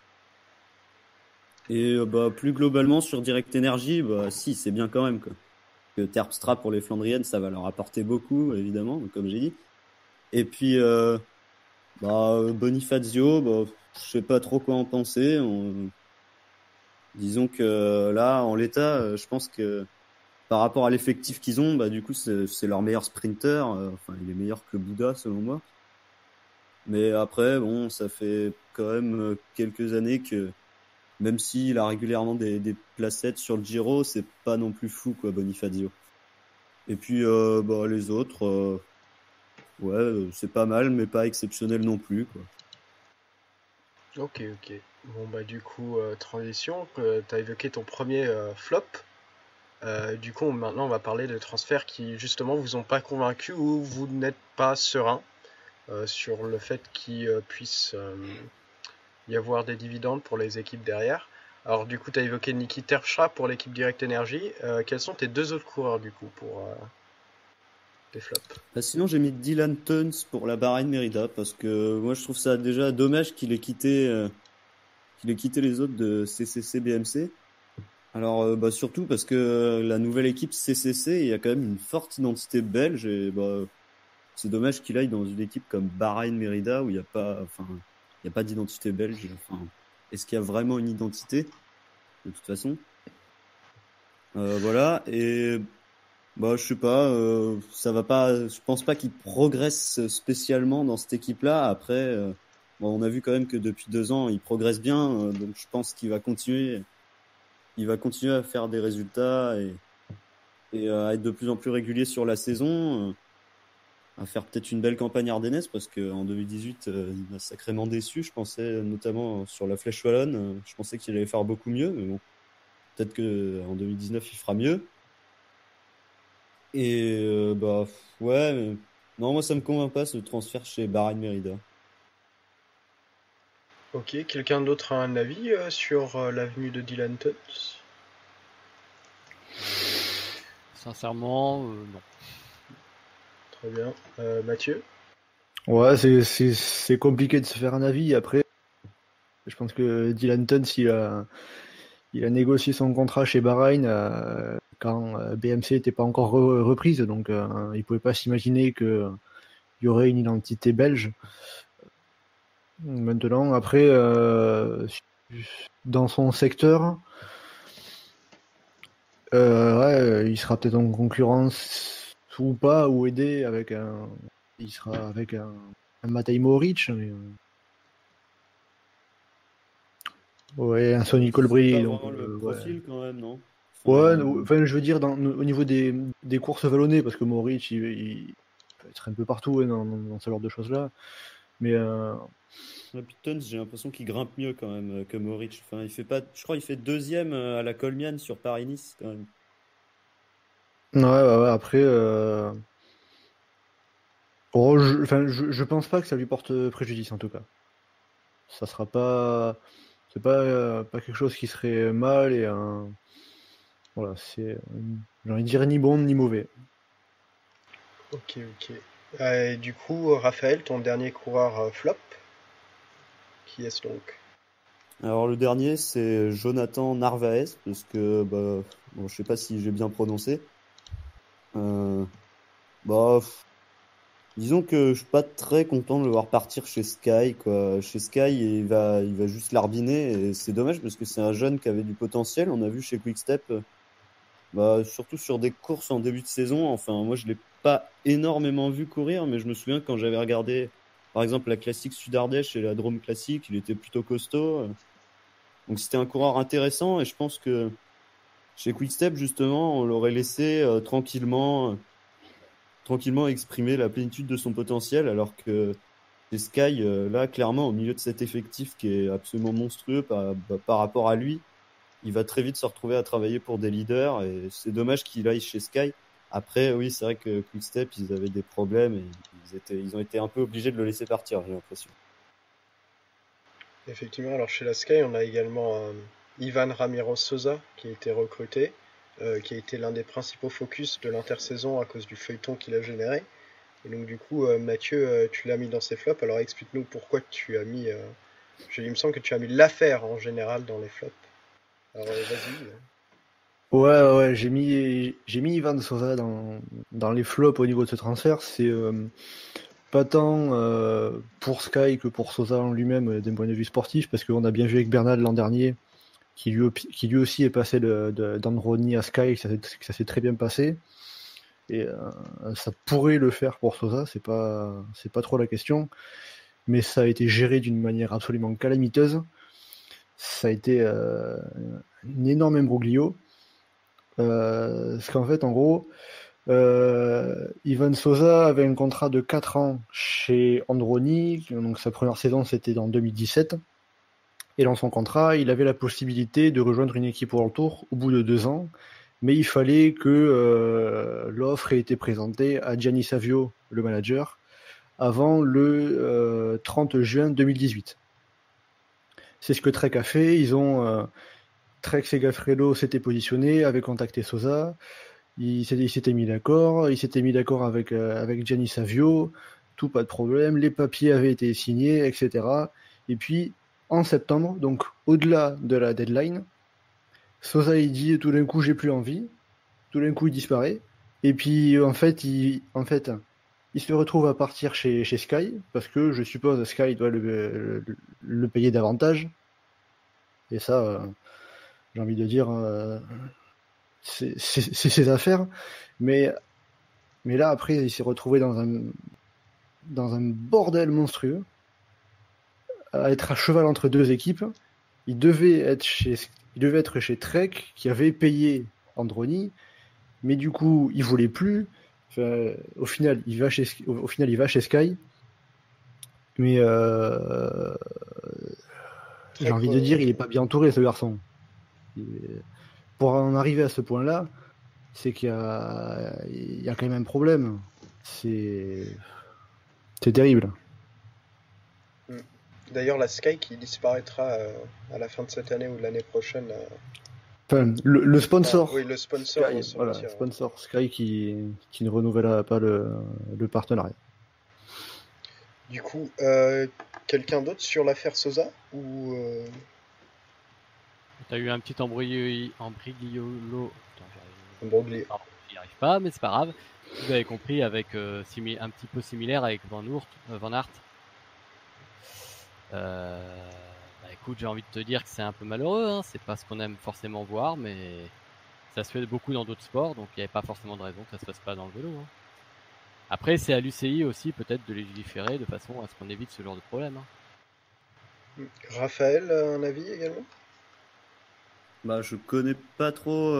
Et plus globalement sur Direct Energy, si, c'est bien quand même, quoi. Que Terpstra pour les Flandriennes, ça va leur apporter beaucoup, évidemment, comme j'ai dit. Et puis Bonifacio, je sais pas trop quoi en penser. Disons que là, en l'état, je pense que par rapport à l'effectif qu'ils ont, du coup, c'est leur meilleur sprinter. Enfin, il est meilleur que Bouda, selon moi. Mais après, bon, ça fait quand même quelques années que, même s'il a régulièrement des placettes sur le Giro, c'est pas non plus fou, quoi, Bonifacio. Et puis, les autres, c'est pas mal, mais pas exceptionnel non plus, quoi. Ok. Bon, du coup, transition, t'as évoqué ton premier flop. Du coup, maintenant, on va parler de transferts qui, justement, vous ont pas convaincu ou vous n'êtes pas serein sur le fait qu'il puisse y avoir des dividendes pour les équipes derrière. Alors, du coup, tu as évoqué Niki Terpstra pour l'équipe Direct Energy. Quels sont tes deux autres coureurs, du coup, pour des flops? Sinon, j'ai mis Dylan Teuns pour la Bahreïn Merida, parce que moi, je trouve ça déjà dommage qu'il ait quitté les autres de CCC BMC. Alors, surtout parce que la nouvelle équipe CCC, il y a quand même une forte identité belge, et c'est dommage qu'il aille dans une équipe comme Bahreïn Merida où il n'y a pas d'identité belge. Enfin, est-ce qu'il y a vraiment une identité, de toute façon? Voilà. Et je sais pas, ça va pas. Je pense pas qu'il progresse spécialement dans cette équipe-là. Après, on a vu quand même que depuis 2 ans, il progresse bien, donc je pense qu'il va continuer. Il va continuer à faire des résultats et à être de plus en plus régulier sur la saison, à faire peut-être une belle campagne ardennaise, parce qu'en 2018, il m'a sacrément déçu. Je pensais notamment sur la Flèche Wallonne, je pensais qu'il allait faire beaucoup mieux, mais bon, peut-être qu'en 2019, il fera mieux. Et ouais, mais non, moi ça me convainc pas ce transfert chez Bahreïn Merida. Ok, quelqu'un d'autre a un avis sur l'avenue de Dylan Tubbs? Sincèrement, non. Très bien. Mathieu? Ouais, c'est compliqué de se faire un avis. Après, je pense que Dylan Tuns, il a négocié son contrat chez Bahreïn quand BMC n'était pas encore reprise, donc il pouvait pas s'imaginer qu'il y aurait une identité belge. Maintenant, après, dans son secteur, ouais, il sera peut-être en concurrence ou pas, ou aidé avec il sera avec un Matej Mohoric, mais, ouais, un Sonny C'est pas Colbrelli, donc vraiment le même ouais. profil quand même, non? Ouais, Enfin, enfin, je veux dire au niveau des courses vallonnées, parce que Mohoric, il peut être un peu partout, hein, dans ce genre de choses-là. Mais Tuns, j'ai l'impression qu'il grimpe mieux quand même que Mohoric. Enfin, il fait pas, je crois qu'il fait deuxième à la Colmiane sur Paris-Nice quand même. ouais, après, enfin, je pense pas que ça lui porte préjudice en tout cas. Ça sera pas, c'est pas quelque chose qui serait mal et voilà, j'ai envie de dire ni bon ni mauvais. Ok, ok. Et du coup, Raphaël, ton dernier coureur flop, qui est-ce donc? Alors le dernier, c'est Jonathan Narvaez, parce que bon, je sais pas si j'ai bien prononcé. Euh, bah, disons que je suis pas très content de le voir partir chez Sky, quoi. Chez Sky, il va juste larbiner et c'est dommage parce que c'est un jeune qui avait du potentiel. On a vu chez Quick-Step, surtout sur des courses en début de saison. Enfin, moi, je l'ai pas énormément vu courir, mais je me souviens quand j'avais regardé, par exemple, la classique Sud-Ardèche et la Drôme classique, il était plutôt costaud. Donc c'était un coureur intéressant et je pense que chez Quick-Step, justement, on l'aurait laissé tranquillement exprimer la plénitude de son potentiel, alors que chez Sky, là, clairement, au milieu de cet effectif qui est absolument monstrueux par rapport à lui, il va très vite se retrouver à travailler pour des leaders et c'est dommage qu'il aille chez Sky. Après, oui, c'est vrai que Quick-Step, ils avaient des problèmes et ils ont été un peu obligés de le laisser partir, j'ai l'impression. Effectivement, alors chez la Sky, on a également Ivan Ramiro Sosa qui a été recruté, qui a été l'un des principaux focus de l'intersaison à cause du feuilleton qu'il a généré. Et donc du coup, Mathieu, tu l'as mis dans ses flops. Alors explique-nous pourquoi tu as mis... il me semble que tu as mis l'affaire en général dans les flops. Alors vas-y. Ouais, j'ai mis Ivan Sosa dans les flops au niveau de ce transfert. C'est pas tant pour Sky que pour Sosa en lui-même d'un point de vue sportif, parce qu'on a bien vu avec Bernal l'an dernier, qui lui aussi est passé d'Androni à Sky, que ça s'est très bien passé. Et ça pourrait le faire pour Sosa, c'est pas trop la question, mais ça a été géré d'une manière absolument calamiteuse. Ça a été un énorme imbroglio. Parce qu'en fait, en gros, Ivan Sosa avait un contrat de 4 ans chez Androni, donc sa première saison c'était en 2017. Et dans son contrat, il avait la possibilité de rejoindre une équipe World Tour au bout de 2 ans, mais il fallait que l'offre ait été présentée à Gianni Savio, le manager, avant le 30 juin 2018. C'est ce que Trek a fait. Trek Segafredo s'était positionné, avait contacté Sosa. Il s'était mis d'accord avec Gianni Savio, tout pas de problème, les papiers avaient été signés, etc. Et puis, en septembre, donc au-delà de la deadline, Sosa il dit tout d'un coup j'ai plus envie, tout d'un coup il disparaît, et puis en fait il se retrouve à partir chez Sky, parce que je suppose Sky doit le payer davantage, et ça, j'ai envie de dire, c'est ses affaires, mais là, après, il s'est retrouvé dans un bordel monstrueux, à être à cheval entre deux équipes. Il devait être chez Trek, qui avait payé Androni, mais du coup, il voulait plus. Enfin, au final, il va chez Sky, mais j'ai envie de dire, il est pas bien entouré, ce garçon. Pour en arriver à ce point-là, c'est il y a quand même un problème. C'est terrible. D'ailleurs, la Sky qui disparaîtra à la fin de cette année ou de l'année prochaine. Enfin, le sponsor. Oui, le sponsor. Sky, voilà, sponsor Sky qui ne renouvellera pas le partenariat. Du coup, quelqu'un d'autre sur l'affaire Sosa ou T'as eu un petit embrigliolo. Broglie. J'y arrive pas, mais c'est pas grave. Vous avez compris, avec un petit peu similaire avec Van Aert. Écoute, j'ai envie de te dire que c'est un peu malheureux, hein. C'est pas ce qu'on aime forcément voir, mais ça se fait beaucoup dans d'autres sports, donc il n'y avait pas forcément de raison que ça se fasse pas dans le vélo, hein. Après, c'est à l'UCI aussi peut-être de légiférer de façon à ce qu'on évite ce genre de problème, hein. Raphaël, un avis également? Je connais pas trop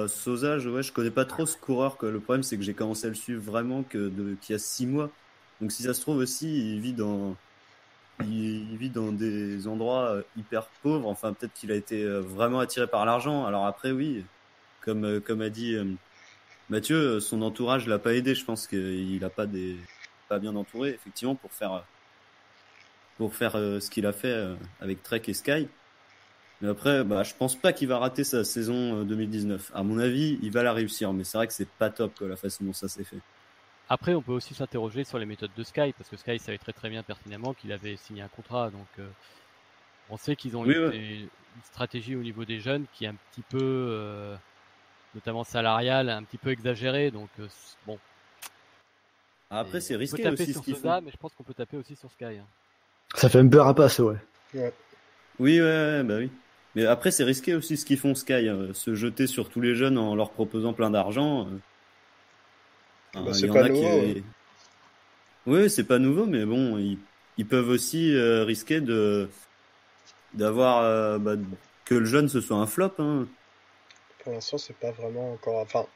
Sosa, je connais pas trop ce coureur, quoi. Le problème, c'est que j'ai commencé à le suivre vraiment qu'il y a 6 mois. Donc si ça se trouve aussi, il vit dans des endroits hyper pauvres. Enfin, peut-être qu'il a été vraiment attiré par l'argent. Alors après, oui, comme a dit Mathieu, son entourage l'a pas aidé. Je pense qu'il a pas bien entouré, effectivement, pour faire ce qu'il a fait avec Trek et Sky. Mais après, je pense pas qu'il va rater sa saison 2019. À mon avis, il va la réussir, mais c'est vrai que c'est pas top, quoi, la façon dont ça s'est fait. Après, on peut aussi s'interroger sur les méthodes de Sky, parce que Sky savait très très bien pertinemment qu'il avait signé un contrat, donc on sait qu'ils ont une stratégie au niveau des jeunes qui est un petit peu, notamment salariale, un petit peu exagérée, donc bon. Après, c'est risqué aussi ce qu'ils font. Mais je pense qu'on peut taper aussi sur Sky, hein. Ça fait un peu rapace, ouais. Oui, oui. Mais après, c'est risqué aussi ce qu'ils font Sky, se jeter sur tous les jeunes en leur proposant plein d'argent. C'est pas nouveau. Oui, c'est pas nouveau, mais bon, ils peuvent aussi risquer d'avoir que le jeune ce soit un flop, hein. Pour l'instant, c'est pas vraiment encore. Enfin,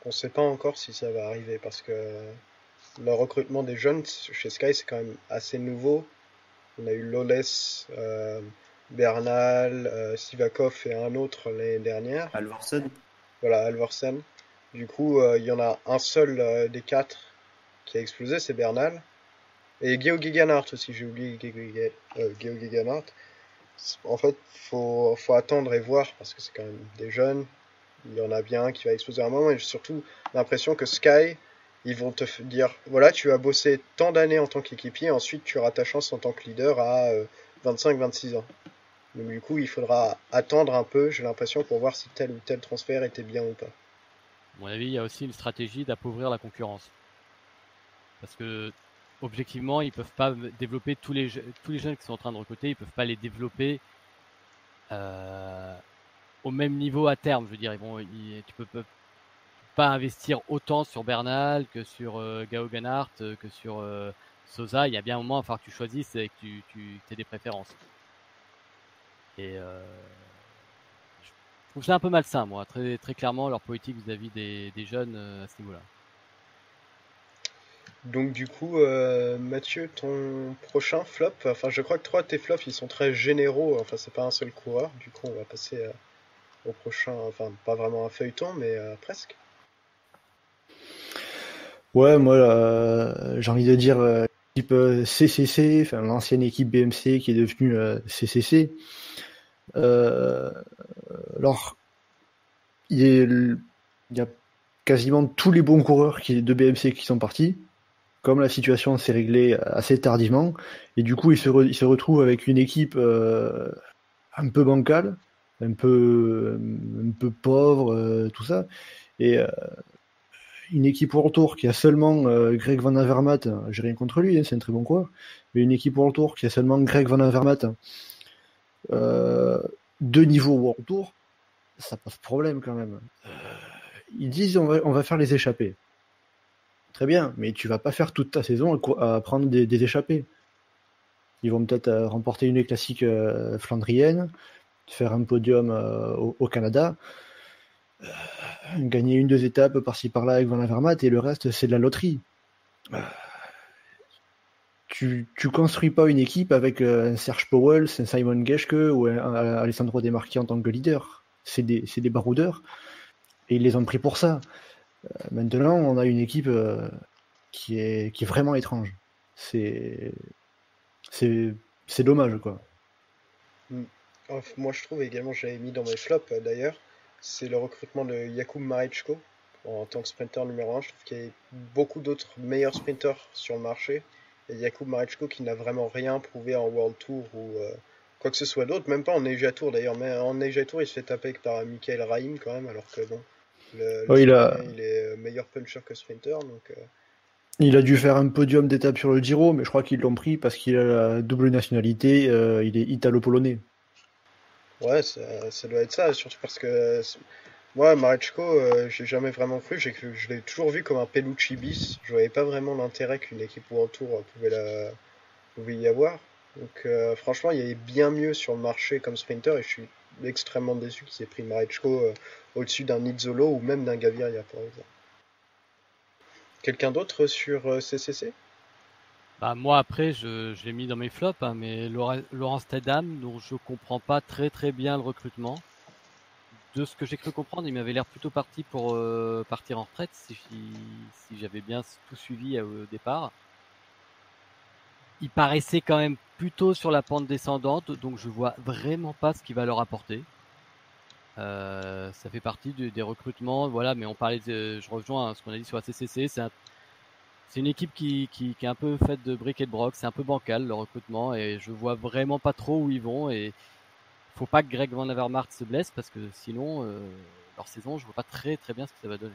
on sait pas encore si ça va arriver parce que le recrutement des jeunes chez Sky, c'est quand même assez nouveau. On a eu Loles, Bernal, Sivakov et un autre l'année dernière. Alvorsen. Voilà, Alvorsen. Du coup, il y en a un seul des 4 qui a explosé, c'est Bernal. Et Georg Gegenhardt aussi, j'ai oublié Georg Gegenhardt. En fait, faut attendre et voir parce que c'est quand même des jeunes. Il y en a bien un qui va exploser à un moment et j'ai surtout l'impression que Sky, ils vont te dire voilà, tu as bossé tant d'années en tant qu'équipier, ensuite tu auras ta chance en tant que leader à 25-26 ans. Donc du coup, il faudra attendre un peu, j'ai l'impression, pour voir si tel ou tel transfert était bien ou pas. À mon avis, il y a aussi une stratégie d'appauvrir la concurrence. Parce que objectivement, ils peuvent pas développer tous les jeunes qui sont en train de recruter, ils peuvent pas les développer au même niveau à terme. Je veux dire, tu peux pas investir autant sur Bernal que sur Georg Gegenhardt, que sur Sosa. Il y a bien un moment, enfin, que tu choisisses et que tu aies des préférences. Et je trouve ça un peu malsain, moi, très, très clairement, leur politique vis-à-vis des jeunes à ce niveau-là. Donc du coup, Mathieu, ton prochain flop, enfin je crois que 3 de tes flops, ils sont très généraux, enfin c'est pas un seul coureur, du coup on va passer au prochain, enfin pas vraiment un feuilleton, mais presque. Ouais, moi j'ai envie de dire l'équipe CCC, enfin l'ancienne équipe BMC qui est devenue CCC. Alors, il y a quasiment tous les bons coureurs de BMC qui sont partis. Comme la situation s'est réglée assez tardivement, et du coup il se retrouve avec une équipe un peu bancale, un peu pauvre, tout ça, et une équipe World Tour qui a seulement Greg Van Avermaet, j'ai rien contre lui, hein, c'est un très bon coureur, mais une équipe World Tour qui a seulement Greg Van Avermaet, 2 niveaux World Tour, ça pose problème quand même. Ils disent on va faire les échappées. Très bien, mais tu vas pas faire toute ta saison à prendre des échappées. Ils vont peut-être remporter une classique flandrienne, faire un podium au Canada, gagner 1-2 étapes par-ci par-là avec Van Avermaet, et le reste c'est de la loterie. Tu construis pas une équipe avec un Serge Powell, un Simon Geschke ou un Alessandro De Marchi en tant que leader. C'est des baroudeurs. Et ils les ont pris pour ça. Maintenant, on a une équipe qui est vraiment étrange. C'est dommage, quoi. Moi, je trouve également, j'avais mis dans mes flops d'ailleurs, c'est le recrutement de Jakub Mareczko en tant que sprinter numéro 1. Je trouve qu'il y a beaucoup d'autres meilleurs sprinters sur le marché. Et Jakub Mareczko qui n'a vraiment rien prouvé en World Tour ou quoi que ce soit d'autre, même pas en Asia Tour d'ailleurs. Mais en Asia Tour, il se fait taper par Michael Rahim quand même, alors que bon, le Slovénien, il est meilleur puncher que sprinter. Donc, il a dû faire un podium d'étape sur le Giro, mais je crois qu'ils l'ont pris parce qu'il a la double nationalité, il est italo-polonais. Ouais, ça doit être ça, surtout parce que moi, Mareczko, j'ai jamais vraiment cru, je l'ai toujours vu comme un Pelucci bis. Je voyais pas vraiment l'intérêt qu'une équipe World Tour pouvait y avoir. Donc franchement, il y avait bien mieux sur le marché comme sprinter et je suis extrêmement déçu qu'il ait pris Mareczko au-dessus d'un Nizzolo ou même d'un Gaviria par exemple. Quelqu'un d'autre sur CCC? Bah, moi, après, je l'ai mis dans mes flops, hein, mais Laurent Stedham, dont je comprends pas très très bien le recrutement. De ce que j'ai cru comprendre, il m'avait l'air plutôt parti pour partir en retraite, si j'avais bien tout suivi au départ. Il paraissait quand même plutôt sur la pente descendante, donc je vois vraiment pas ce qu'il va leur apporter. Ça fait partie des recrutements, voilà, mais je rejoins ce qu'on a dit sur la CCC, c'est une équipe qui est un peu faite de briques et de broc, c'est un peu bancal le recrutement et je vois vraiment pas trop où ils vont et faut pas que Greg Van Avermaet se blesse parce que sinon leur saison je vois pas très très bien ce que ça va donner.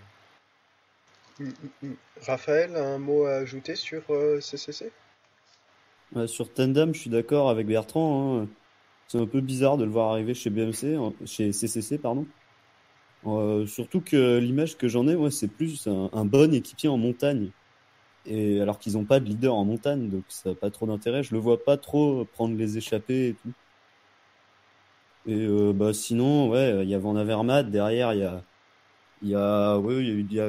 Raphaël, un mot à ajouter sur CCC? Sur Tandem, je suis d'accord avec Bertrand, hein. C'est un peu bizarre de le voir arriver chez chez CCC, pardon. Surtout que l'image que j'en ai, moi, c'est plus un bon équipier en montagne. Et alors qu'ils n'ont pas de leader en montagne, donc ça n'a pas trop d'intérêt. Je le vois pas trop prendre les échappées et tout. Et sinon, ouais, il y a Van Avermaet derrière, il y a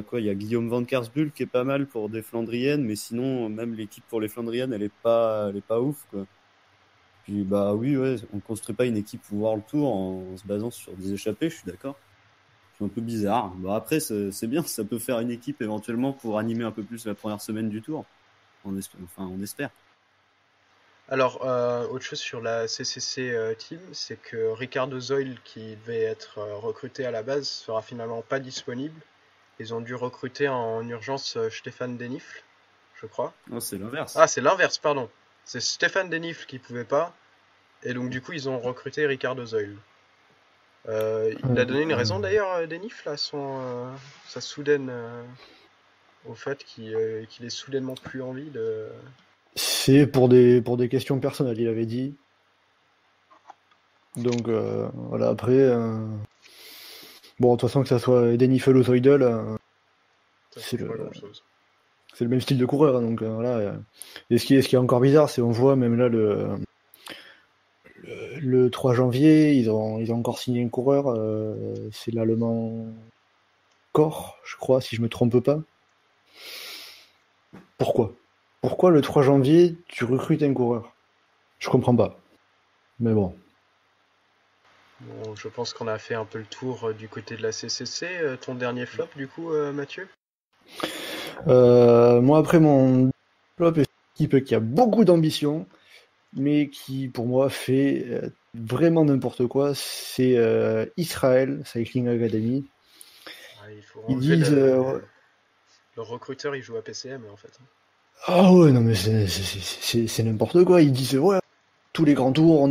quoi? Il y a Guillaume Van Kersbul qui est pas mal pour des Flandriennes, mais sinon, même l'équipe pour les Flandriennes, elle est pas ouf, quoi. Puis bah oui, ouais, on construit pas une équipe World Tour en se basant sur des échappées, je suis d'accord. C'est un peu bizarre. Bah après, c'est bien, ça peut faire une équipe éventuellement pour animer un peu plus la première semaine du Tour. On espère. Alors, autre chose sur la CCC Team, c'est que Ricardo Zoil, qui devait être recruté à la base, sera finalement pas disponible. Ils ont dû recruter en urgence Stéphane Denifl, je crois. Non, c'est l'inverse. Ah, c'est l'inverse, pardon. C'est Stéphane Denifl qui pouvait pas, et donc du coup ils ont recruté Ricardo Zoil. Il a donné une raison d'ailleurs, Denifl, à sa soudaine au fait qu'il ait soudainement plus envie de. C'est pour des questions personnelles, il avait dit. Donc voilà, après, bon, de toute façon, que ça soit Denifl ou Zoidel, c'est le même style de coureur, hein, donc voilà. Et ce qui est encore bizarre, c'est on voit même là le 3 janvier, ils ont encore signé un coureur, c'est l'Allemand Kor, je crois, si je me trompe pas. Pourquoi le 3 janvier, tu recrutes un coureur? Je comprends pas. Mais bon. Bon, je pense qu'on a fait un peu le tour du côté de la CCC. Ton dernier flop, du coup, Mathieu? Moi, après, mon flop est une équipe qui a beaucoup d'ambition, mais qui, pour moi, fait vraiment n'importe quoi. C'est Israel Cycling Academy. Il faut Ils disent... le recruteur, il joue à PCM, en fait. Ah ouais, non, mais c'est n'importe quoi. Ils disent, ouais, tous les grands tours,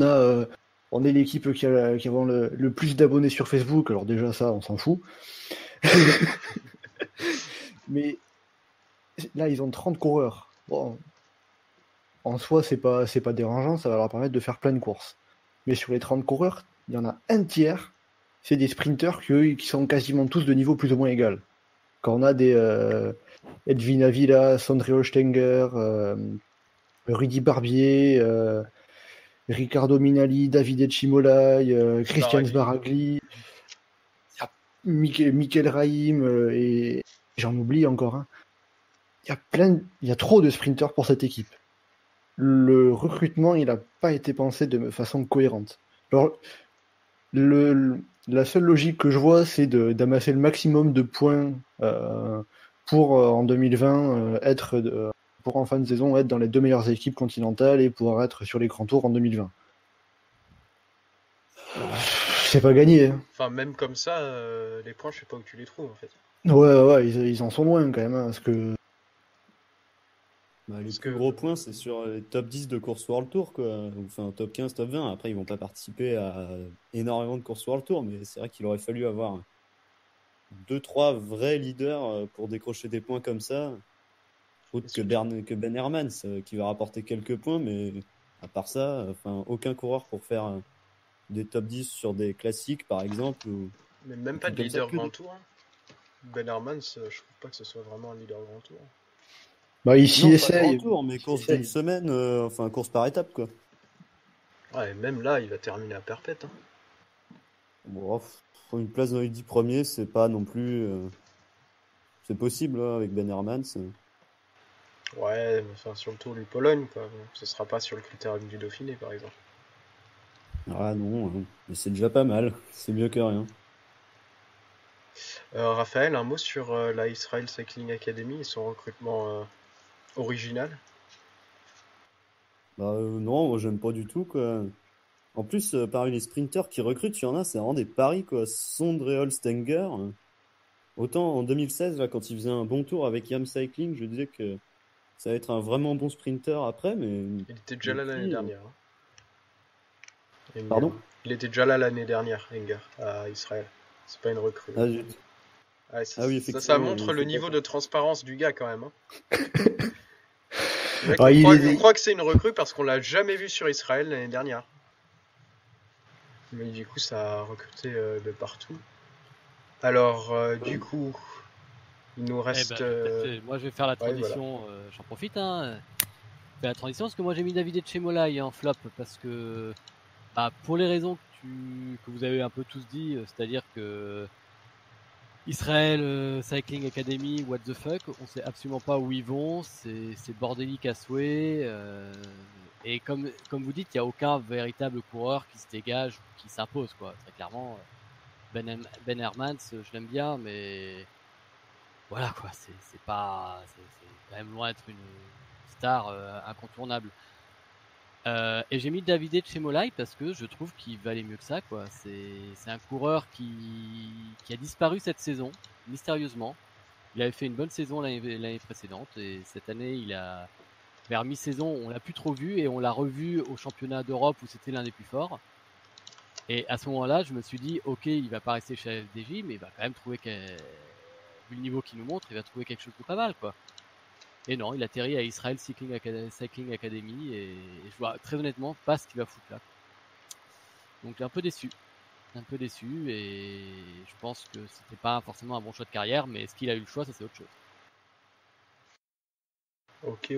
on est l'équipe qui a le plus d'abonnés sur Facebook. Alors déjà, ça, on s'en fout. Mais là, ils ont 30 coureurs. Bon, en soi, c'est pas dérangeant, ça va leur permettre de faire plein de courses. Mais sur les 30 coureurs, il y en a un tiers, c'est des sprinteurs qui sont quasiment tous de niveau plus ou moins égal. Quand on a des Edwin Avila, Sondre Ostenger, Rudy Barbier, Riccardo Minali, Davide Cimolai, Christian Sbaragli, Michael Rahim et j'en oublie encore. Hein. Il y a trop de sprinteurs pour cette équipe. Le recrutement, il n'a pas été pensé de façon cohérente. Alors, la seule logique que je vois, c'est d'amasser le maximum de points pour en 2020 pour en fin de saison être dans les 2 meilleures équipes continentales et pouvoir être sur les grands tours en 2020. C'est pas gagné. Hein. Enfin, même comme ça, les points, je sais pas où tu les trouves en fait. Ouais, ils en sont loin quand même. Hein, parce que Bah, les Parce plus que- gros points, c'est sur les top 10 de course World Tour, quoi. Enfin, top 15, top 20. Après, ils vont pas participer à énormément de courses World Tour, mais c'est vrai qu'il aurait fallu avoir 2-3 vrais leaders pour décrocher des points comme ça. Autre que Ben Hermans, qui va rapporter quelques points, mais à part ça, enfin, aucun coureur pour faire des top 10 sur des classiques, par exemple. Mais même un pas truc de comme ça, leader que grand des- tour. Hein. Ben Hermans, je trouve pas que ce soit vraiment un leader grand tour. bah, il s'y Non, pas grand essaye. tour, mais course d'une semaine, enfin, course par étape, quoi. Ouais, et même là, il va terminer à perpète. Hein. Bon, une place dans les 10 premiers, c'est pas non plus. C'est possible hein, avec Ben Hermans. Ouais, mais enfin, sur le tour du Pologne, quoi. Ce sera pas sur le critérium du Dauphiné, par exemple. Ah non, mais c'est déjà pas mal. C'est mieux que rien. Raphaël, un mot sur la Israel Cycling Academy et son recrutement original. Bah non, moi j'aime pas du tout quoi. En plus, parmi les sprinters qui recrutent, il y en a, c'est vraiment des paris quoi. Sondre Stenger. Autant en 2016, là, quand il faisait un bon tour avec Yam Cycling, je disais que ça va être un vraiment bon sprinter après, mais Il était déjà là l'année depuis, dernière. Hein. Enger. Pardon? Il était déjà là l'année dernière, Enger, à Israël. C'est pas une recrue. Ah, Ouais, ah oui, ça effectivement. montre le niveau de transparence du gars quand même. Hein. Le mec, Ah, on croit que c'est une recrue parce qu'on l'a jamais vu sur Israël l'année dernière. Mais du coup, ça a recruté de partout. Alors, du coup, il nous reste. Moi, je vais faire la ouais, transition. J'en profite. Hein. Je fais la transition parce que moi, j'ai mis David Etchemolai en flop parce que, bah, pour les raisons que vous avez un peu tous dit, c'est-à-dire que Israël Cycling Academy, what the fuck, on sait absolument pas où ils vont, c'est bordélique à souhait. Et comme vous dites, il n'y a aucun véritable coureur qui se dégage ou qui s'impose, quoi. Très clairement, Ben Hermans, je l'aime bien, mais voilà, quoi. C'est quand même loin d'être une star incontournable. Et j'ai mis Davide Chemolai parce que je trouve qu'il valait mieux que ça, quoi. C'est un coureur qui a disparu cette saison, mystérieusement. Il avait fait une bonne saison l'année précédente et cette année, vers mi-saison, on l'a plus trop vu et on l'a revu au championnat d'Europe où c'était l'un des plus forts. Et à ce moment-là, je me suis dit, ok, il va pas rester chez FDJ, mais il va quand même trouver vu le niveau qu'il nous montre, il va trouver quelque chose de pas mal, quoi. Et non, il atterrit à Israel Cycling Academy et je vois très honnêtement pas ce qu'il va foutre là. Donc un peu déçu et je pense que c'était pas forcément un bon choix de carrière, mais est-ce qu'il a eu le choix, ça c'est autre chose. Ok.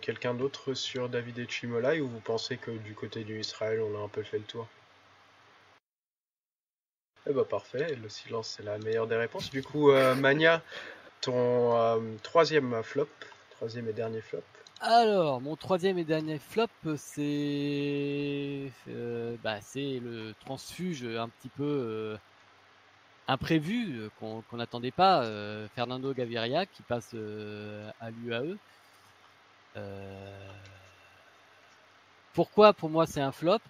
Quelqu'un d'autre sur David Etchemolai ou vous pensez que du côté du Israël, on a un peu fait le tour? Eh bah parfait, le silence c'est la meilleure des réponses. Du coup, Mania, ton troisième et dernier flop. Alors, mon troisième et dernier flop, c'est le transfuge un petit peu imprévu qu'on n'attendait pas, Fernando Gaviria qui passe à l'UAE. Pourquoi pour moi c'est un flop?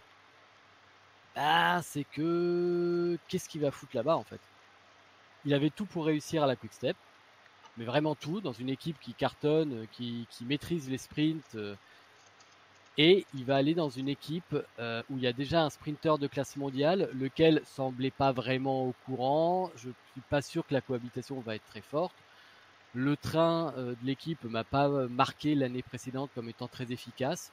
C'est que qu'est-ce qu'il va foutre là-bas en fait? Il avait tout pour réussir à la Quick Step, mais vraiment tout, dans une équipe qui cartonne, qui maîtrise les sprints, et il va aller dans une équipe où il y a déjà un sprinter de classe mondiale, lequel semblait pas vraiment au courant. Je suis pas sûr que la cohabitation va être très forte. Le train de l'équipe m'a pas marqué l'année précédente comme étant très efficace.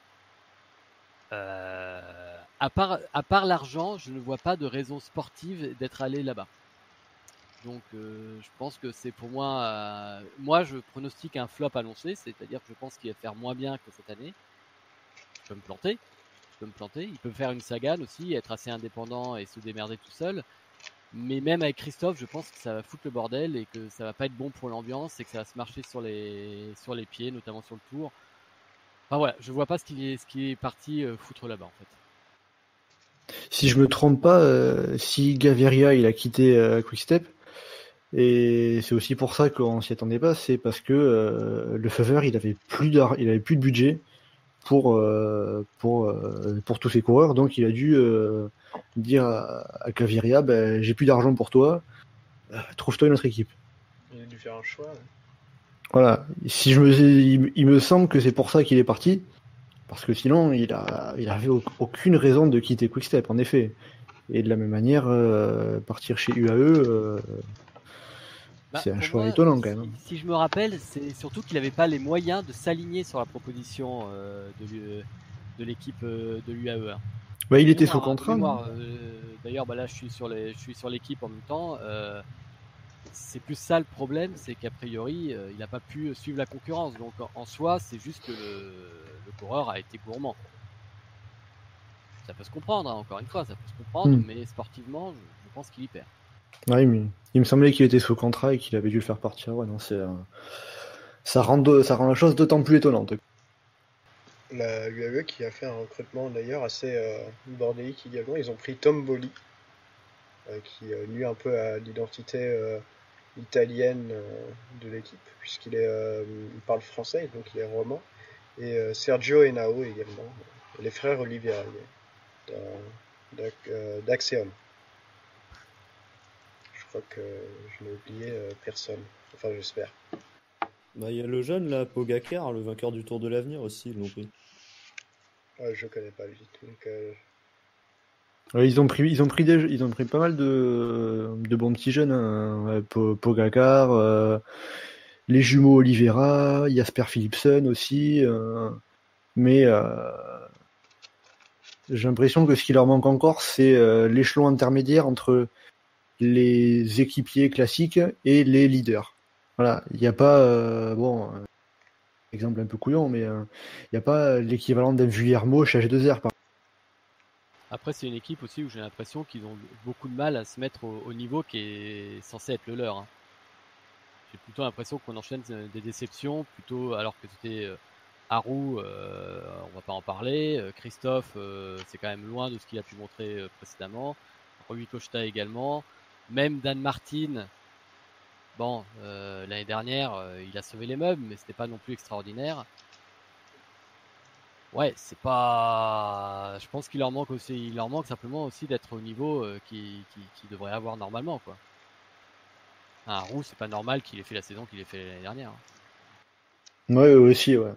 À part l'argent, je ne vois pas de raison sportive d'être allé là-bas. Donc je pense que c'est pour moi, je pronostique un flop annoncé, c'est-à-dire que je pense qu'il va faire moins bien que cette année. Je peux me planter. Il peut faire une Sagan aussi, être assez indépendant et se démerder tout seul. Mais même avec Christophe, je pense que ça va foutre le bordel et que ça va pas être bon pour l'ambiance et que ça va se marcher sur les pieds, notamment sur le tour. Enfin voilà, je vois pas ce qui est parti foutre là-bas en fait. Si je me trompe pas, si Gaviria il a quitté Quick-Step, et c'est aussi pour ça qu'on s'y attendait pas, c'est parce que Lefebvre il avait il avait plus de budget pour tous ses coureurs, donc il a dû dire à Gaviria, ben, j'ai plus d'argent pour toi, trouve-toi une autre équipe. Il a dû faire un choix. Ouais. Voilà. Si il me semble que c'est pour ça qu'il est parti, parce que sinon il avait aucune raison de quitter Quick-Step, en effet. Et de la même manière, partir chez UAE, c'est un Pour choix moi, étonnant quand même. si je me rappelle, c'est surtout qu'il n'avait pas les moyens de s'aligner sur la proposition de l'équipe de l'UAE. Bah, il était sous contrat. D'ailleurs, là, je suis sur l'équipe en même temps. C'est plus ça le problème, c'est qu'a priori, il n'a pas pu suivre la concurrence. Donc en soi, c'est juste que le coureur a été gourmand. Ça peut se comprendre, hein, encore une fois, ça peut se comprendre, mais sportivement, je pense qu'il y perd. Oui, mais il me semblait qu'il était sous contrat et qu'il avait dû le faire partir. Ouais, non, ça rend la chose d'autant plus étonnante. La UAE qui a fait un recrutement d'ailleurs assez bordélique également. Ils ont pris Tom Bolli, qui nuit un peu à l'identité italienne de l'équipe, puisqu'il il parle français, donc il est roman. Et Sergio Henao également, les frères Olivieri d'Axiom. Je crois que je n'ai oublié personne, enfin j'espère. Bah, il y a le jeune là, Pogacar, le vainqueur du Tour de l'Avenir aussi, ils l'ont pris. Je connais pas lui. Donc, ils ont pris pas mal de bons petits jeunes, hein. Pogacar, les jumeaux Oliveira, Jasper Philipsen aussi, mais j'ai l'impression que ce qui leur manque encore, c'est l'échelon intermédiaire entre les équipiers classiques et les leaders. Voilà, il n'y a pas, exemple un peu couillon, mais il n'y a pas l'équivalent d'un Vuillermo chez H2R. Après, c'est une équipe aussi où j'ai l'impression qu'ils ont beaucoup de mal à se mettre au niveau qui est censé être le leur. Hein. J'ai plutôt l'impression qu'on enchaîne des déceptions, plutôt alors que c'était Haru, on va pas en parler. Christophe, c'est quand même loin de ce qu'il a pu montrer précédemment. Rui Costa également. Même Dan Martin, bon, l'année dernière, il a sauvé les meubles, mais c'était pas non plus extraordinaire. Ouais, c'est pas. Je pense qu'il leur manque aussi, il leur manque simplement aussi d'être au niveau qu'ils devraient avoir normalement, quoi. Un Roux, c'est pas normal qu'il ait fait la saison qu'il ait fait l'année dernière. Ouais, aussi, ouais.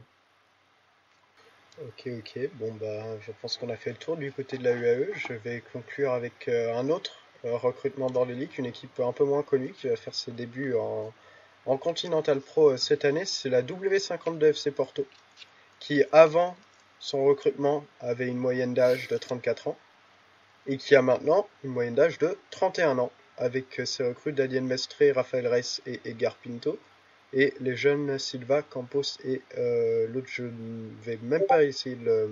Ok. Bon, je pense qu'on a fait le tour du côté de la UAE. Je vais conclure avec un autre recrutement bordélique, une équipe un peu moins connue qui va faire ses débuts en Continental Pro cette année. C'est la W52 FC Porto, qui avant son recrutement avait une moyenne d'âge de 34 ans et qui a maintenant une moyenne d'âge de 31 ans avec ses recrues Daniel Mestre, Rafael Reis et Edgar Pinto et les jeunes Silva, Campos et l'autre, je ne vais même pas essayer de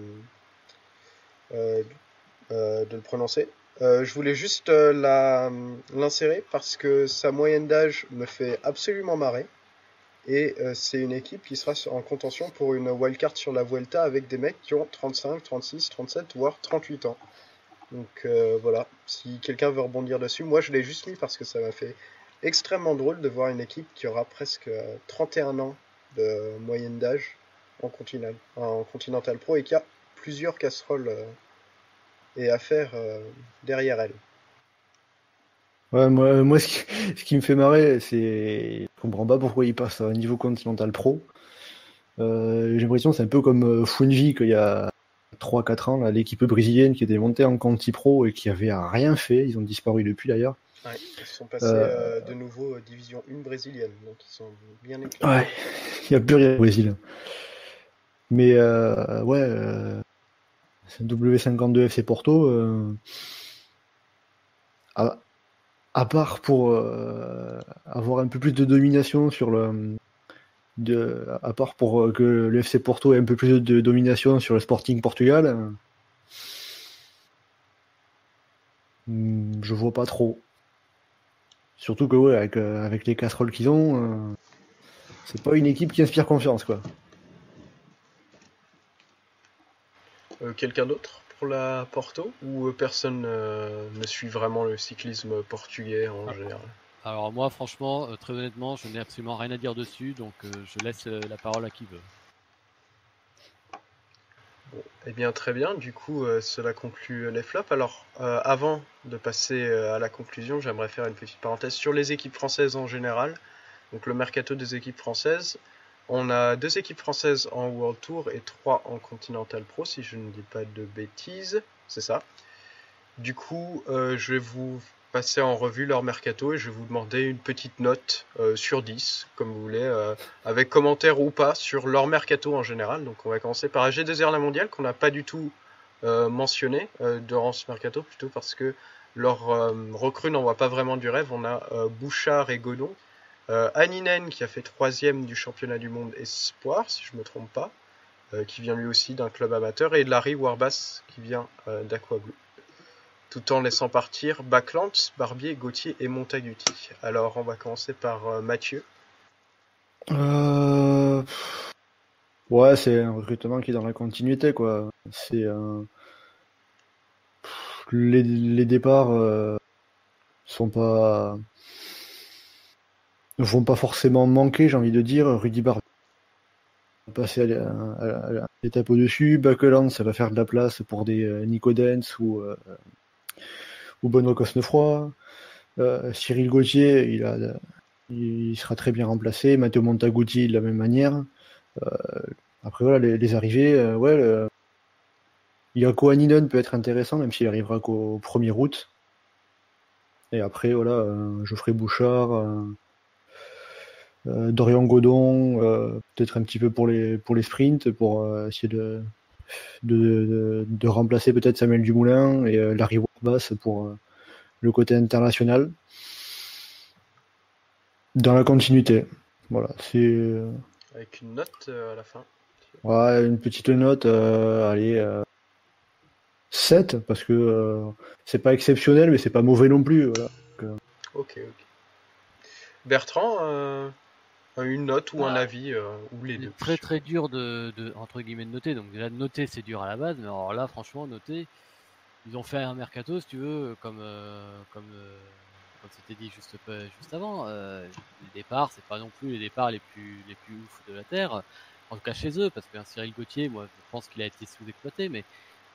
le prononcer. Je voulais juste l'insérer parce que sa moyenne d'âge me fait absolument marrer. Et c'est une équipe qui sera en contention pour une wildcard sur la Vuelta avec des mecs qui ont 35, 36, 37, voire 38 ans. Donc voilà, si quelqu'un veut rebondir dessus, moi je l'ai juste mis parce que ça m'a fait extrêmement drôle de voir une équipe qui aura presque 31 ans de moyenne d'âge en Continental Pro et qui a plusieurs casseroles et affaires derrière elle. Ouais, moi ce qui me fait marrer, c'est. Je comprends pas pourquoi il passe à un niveau Continental Pro. J'ai l'impression que c'est un peu comme Funvi qu'il y a 3-4 ans, là, l'équipe brésilienne qui était montée en Conti Pro et qui avait rien fait. Ils ont disparu depuis d'ailleurs. Ouais, ils sont passés de nouveau division 1 brésilienne, donc ils sont bien éclatés. Ouais, il n'y a plus rien au Brésil. Mais c'est un W52 FC Porto. À part pour avoir un peu plus de domination sur à part pour que le FC Porto ait un peu plus de domination sur le Sporting Portugal, je vois pas trop. Surtout que ouais, avec les casseroles qu'ils ont, c'est pas une équipe qui inspire confiance, quoi. Quelqu'un d'autre pour la Porto ou personne ne suit vraiment le cyclisme portugais en Ah. général? Alors moi, franchement, très honnêtement, je n'ai absolument rien à dire dessus, donc je laisse la parole à qui veut. Bon, eh bien, très bien. Du coup, cela conclut les flops. Alors, avant de passer à la conclusion, j'aimerais faire une petite parenthèse sur les équipes françaises en général. Donc, le mercato des équipes françaises. On a 2 équipes françaises en World Tour et 3 en Continental Pro, si je ne dis pas de bêtises. C'est ça. Du coup, je vais vous passer en revue leur mercato et je vais vous demander une petite note sur 10, comme vous voulez, avec commentaire ou pas sur leur mercato en général. Donc on va commencer par AG2R La Mondiale, qu'on n'a pas du tout mentionné durant ce mercato, plutôt parce que leur recrue n'envoie pas vraiment du rêve. On a Bouchard et Godon. Anninen, qui a fait 3e du championnat du monde espoir, si je ne me trompe pas, qui vient lui aussi d'un club amateur, et Larry Warbas, qui vient d'Aquablue, tout en laissant partir Backlants, Barbier, Gauthier et Montaguti. Alors, on va commencer par Mathieu. Ouais, c'est un recrutement qui est dans la continuité, quoi. C'est les départs sont pas ne vont pas forcément manquer, j'ai envie de dire. Rudy Barbier va passer à l'étape au-dessus. Backlund, ça va faire de la place pour des Nico Dens ou Benoît Cosnefroy. Cyril Gauthier, il sera très bien remplacé. Matteo Montaguti de la même manière. Après voilà, les arrivées, ouais, Jaakko Anninen peut être intéressant, même s'il arrivera qu'au 1er août. Et après, voilà, Geoffrey Bouchard, Dorian Godon, peut-être un petit peu pour les sprints, pour essayer de remplacer peut-être Samuel Dumoulin, et Larry Warbas pour le côté international. Dans la continuité. Voilà, c'est. Avec une note à la fin. Ouais, une petite note, allez, 7, parce que c'est pas exceptionnel, mais c'est pas mauvais non plus. Voilà. Ok. Bertrand, une note ou un Ah, avis, ou les Il deux. est très très dur entre guillemets de noter. Donc déjà de noter c'est dur à la base, mais alors là franchement noter, ils ont fait un mercato si tu veux comme c'était dit juste avant. Les départs c'est pas non plus les départs les plus ouf de la terre. En tout cas chez eux, parce qu'un Cyril Gauthier, moi je pense qu'il a été sous-exploité, mais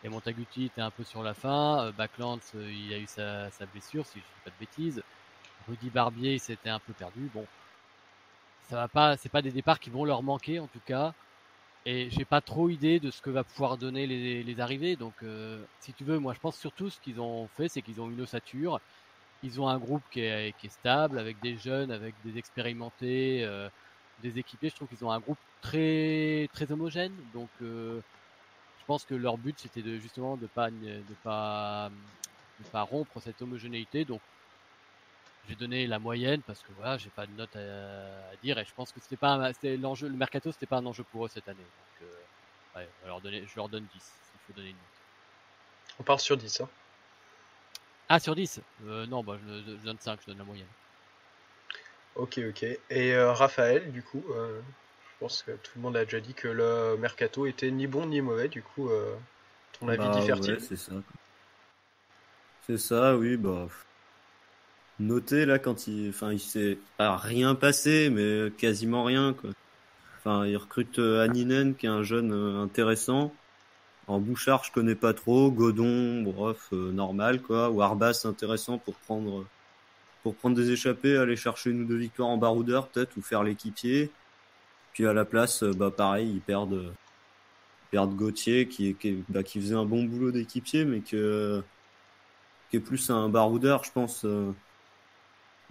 et Montaguti était un peu sur la fin. Backlund, il a eu sa blessure si je dis pas de bêtises. Rudy Barbier il s'était un peu perdu. Bon, ça va pas, c'est pas des départs qui vont leur manquer en tout cas. Et j'ai pas trop idée de ce que va pouvoir donner les arrivées. Donc, si tu veux, moi je pense surtout ce qu'ils ont fait, c'est qu'ils ont une ossature. Ils ont un groupe qui est stable, avec des jeunes, avec des expérimentés, des équipés. Je trouve qu'ils ont un groupe très très homogène. Donc, je pense que leur but c'était justement de pas rompre cette homogénéité. Donc, j'ai donné la moyenne parce que voilà, j'ai pas de note à dire et je pense que c'était l'enjeu, le mercato, c'était pas un enjeu pour eux cette année. Donc, ouais, je leur donne 10 s'il faut donner une note. On part sur 10, hein. Ah, sur 10 non, bah, je donne 5, je donne la moyenne. Ok. Et Raphaël, du coup, je pense que tout le monde a déjà dit que le mercato était ni bon ni mauvais. Du coup, ton avis diffère-t-il? Ouais, c'est ça. C'est ça, oui, bah. Noté là quand il s'est pas rien passé, mais quasiment rien quoi. Enfin, il recrute Anninen qui est un jeune intéressant. En Bouchard, je connais pas trop. Godon, bref, normal quoi. Warbas intéressant pour prendre des échappées, aller chercher une ou deux victoires en baroudeur peut-être ou faire l'équipier. Puis à la place, bah pareil, ils perdent Gauthier qui faisait un bon boulot d'équipier, mais qui est plus un baroudeur, je pense.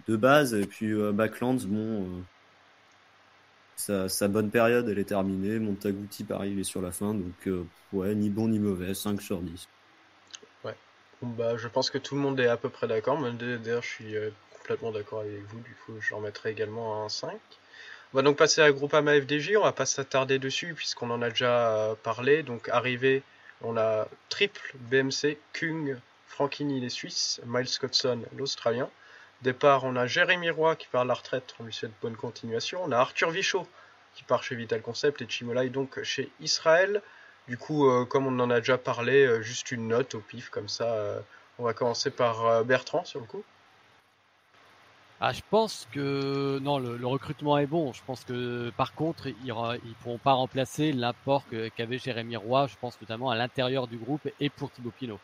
De base, et puis Backlands, bon, sa bonne période, elle est terminée. Montaguti, pareil, il est sur la fin, donc ouais, ni bon ni mauvais, 5 sur 10. Ouais. Bon, bah, je pense que tout le monde est à peu près d'accord. Moi, d'ailleurs, je suis complètement d'accord avec vous. Du coup, je remettrai également un 5. On va donc passer à Groupama FDJ. On va pas s'attarder dessus puisqu'on en a déjà parlé. Donc, arrivé, on a triple BMC, Kung, Franchini les Suisses, Miles Scottson l'Australien. Départ, on a Jérémy Roy qui part à la retraite, on lui souhaite bonne continuation. On a Arthur Vichot qui part chez Vital Concept et Chimolai donc chez Israël. Du coup, comme on en a déjà parlé, juste une note au pif comme ça. On va commencer par Bertrand sur le coup. Ah, je pense que non, le recrutement est bon. Je pense que par contre, ils pourront pas remplacer l'apport qu'avait Jérémy Roy. Je pense notamment à l'intérieur du groupe et pour Thibaut Pinot.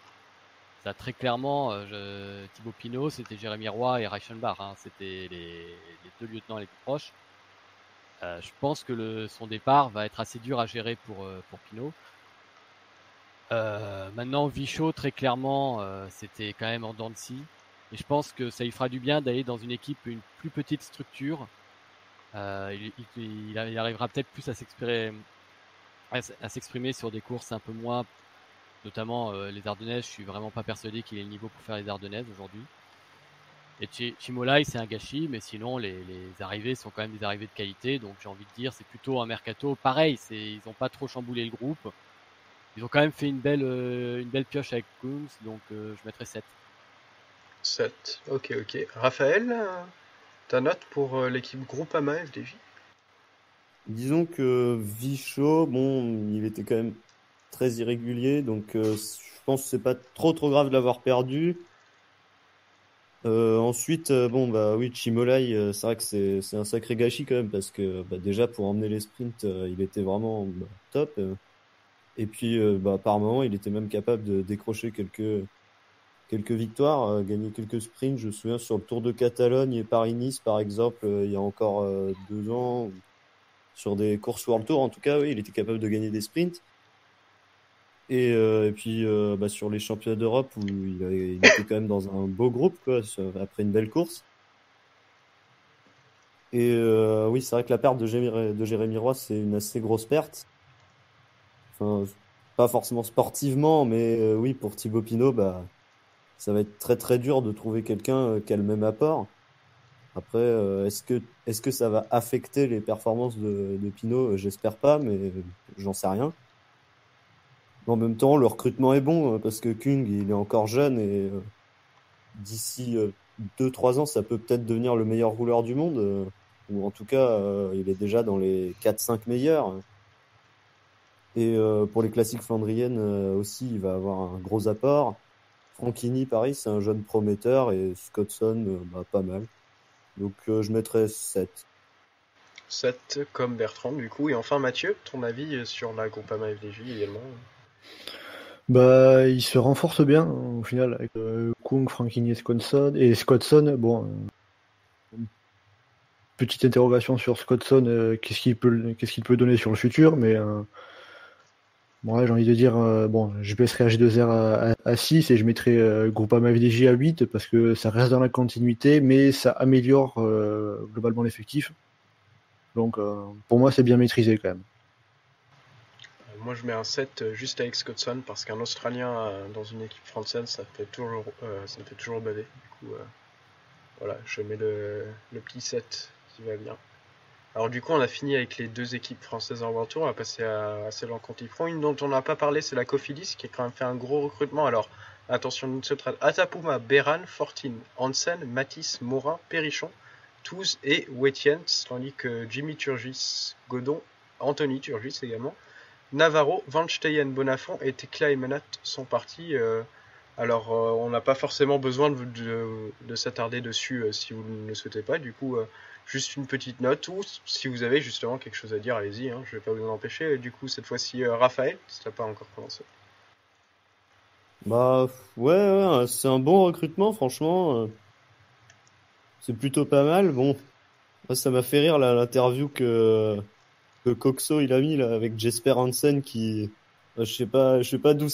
Ça très clairement, Thibaut Pinot, c'était Jérémy Roy et Reichenbach. Hein, c'était les deux lieutenants les plus proches. Je pense que son départ va être assez dur à gérer pour Pinot. Maintenant, Vichot, très clairement, c'était quand même en dents de scie. Et je pense que ça lui fera du bien d'aller dans une plus petite structure. Il arrivera peut-être plus à s'exprimer sur des courses un peu moins, notamment les Ardennaises. Je suis vraiment pas persuadé qu'il ait le niveau pour faire les Ardennaises aujourd'hui. Et Chimolai, c'est un gâchis, mais sinon les arrivées sont quand même des arrivées de qualité. Donc j'ai envie de dire, c'est plutôt un mercato. Pareil, ils n'ont pas trop chamboulé le groupe. Ils ont quand même fait une belle pioche avec Kunz, donc je mettrais 7. 7. Ok, ok. Raphaël, ta note pour l'équipe Groupama FDJ? Disons que Vichot, bon, il était quand même très irrégulier, donc je pense que c'est pas trop grave de l'avoir perdu. Ensuite, bon bah oui, Chimolai, c'est vrai que c'est un sacré gâchis quand même parce que bah, déjà pour emmener les sprints, il était vraiment top. Et puis bah par moment, il était même capable de décrocher quelques victoires, gagner quelques sprints. Je me souviens sur le Tour de Catalogne et Paris-Nice par exemple, il y a encore 2 ans, sur des courses World Tour en tout cas, oui, il était capable de gagner des sprints. Et puis bah, sur les championnats d'Europe où il était quand même dans un beau groupe quoi, après une belle course. Et oui, c'est vrai que la perte de Jérémy Roy, c'est une assez grosse perte. Enfin, pas forcément sportivement, mais oui, pour Thibaut Pinot, bah, ça va être très très dur de trouver quelqu'un qui a le même apport. Après, est-ce que ça va affecter les performances de Pinot? J'espère pas, mais j'en sais rien. En même temps, le recrutement est bon parce que Kung, il est encore jeune et d'ici 2-3 ans, ça peut peut-être devenir le meilleur rouleur du monde. Ou en tout cas, il est déjà dans les 4-5 meilleurs. Et pour les classiques flandriennes aussi, il va avoir un gros apport. Franchini, pareil, c'est un jeune prometteur et Scottson, bah, pas mal. Donc je mettrais 7. 7 comme Bertrand du coup. Et enfin Mathieu, ton avis sur la Groupama FDJ également? Bah, il se renforce bien au final avec Kung, Franchini et Scottson. Bon, petite interrogation sur Scottson, qu'est-ce qu'il peut donner sur le futur, mais bon, ouais, j'ai envie de dire, bon, je baisserai H2R à 6 et je mettrai Groupama FDJ à 8 parce que ça reste dans la continuité, mais ça améliore globalement l'effectif. Donc pour moi, c'est bien maîtrisé quand même. Moi je mets un 7 juste avec Scottson parce qu'un Australien dans une équipe française ça me fait toujours baver. Du coup voilà, je mets le petit 7 qui va bien. Alors du coup on a fini avec les deux équipes françaises en World Tour, on va passer à celle en Conti-Pro. Une dont on n'a pas parlé c'est la Cofidis qui a quand même fait un gros recrutement. Alors attention, une seule traite. Atapuma, Beran, Fortin, Hansen, Matisse, Morin, Perrichon, Touze et Wetiens, tandis que Jimmy Turgis, Godon, Anthony Turgis également, Navarro, Van Steyen, Bonafont et Tekla et Menat sont partis. Alors, on n'a pas forcément besoin de s'attarder dessus si vous ne le souhaitez pas. Du coup, juste une petite note ou si vous avez justement quelque chose à dire, allez-y, hein, je ne vais pas vous en empêcher. Du coup, cette fois-ci, Raphaël, si tu n'as pas encore commencé. Bah ouais, c'est un bon recrutement, franchement. C'est plutôt pas mal. Bon, moi, ça m'a fait rire là, l'interview que Coxo il a mis là avec Jesper Hansen qui, je sais pas d'où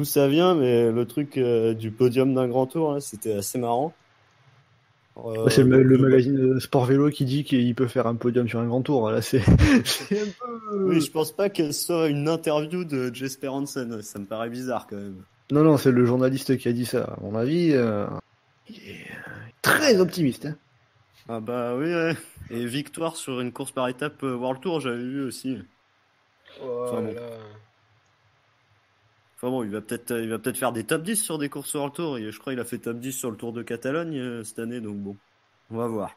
ça vient, mais le truc du podium d'un grand tour, là, c'était assez marrant. Ouais, c'est Donc, le bah, magazine Sport Vélo qui dit qu'il peut faire un podium sur un grand tour. Là, c'est c'est un oui, peu. je pense pas que ce soit une interview de Jesper Hansen. Ça me paraît bizarre quand même. Non, non, c'est le journaliste qui a dit ça. À mon avis, il est très optimiste. Hein. Ah bah oui, ouais. Et victoire sur une course par étape World Tour, j'avais vu aussi. Oh Enfin là bon. là. Enfin bon, il va peut-être faire des top 10 sur des courses World Tour. Et je crois qu'il a fait top 10 sur le Tour de Catalogne cette année, donc bon, on va voir.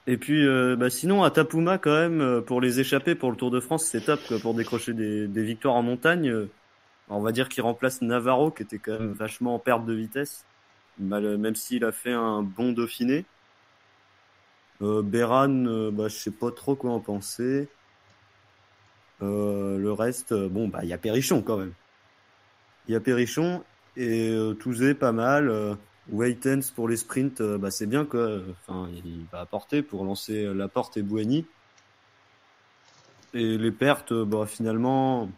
Et puis, sinon, à Tapuma, quand même, pour les échapper pour le Tour de France, c'est top, quoi, pour décrocher des victoires en montagne. On va dire qu'il remplace Navarro, qui était quand même vachement en perte de vitesse, même s'il a fait un bon Dauphiné. Beran, je sais pas trop quoi en penser. Le reste, il y a Périchon quand même. Il y a Périchon et Touzé, pas mal. Waitens pour les sprints, c'est bien quoi. Enfin, il va apporter pour lancer Laporte et Bouhanni. Et les pertes, finalement,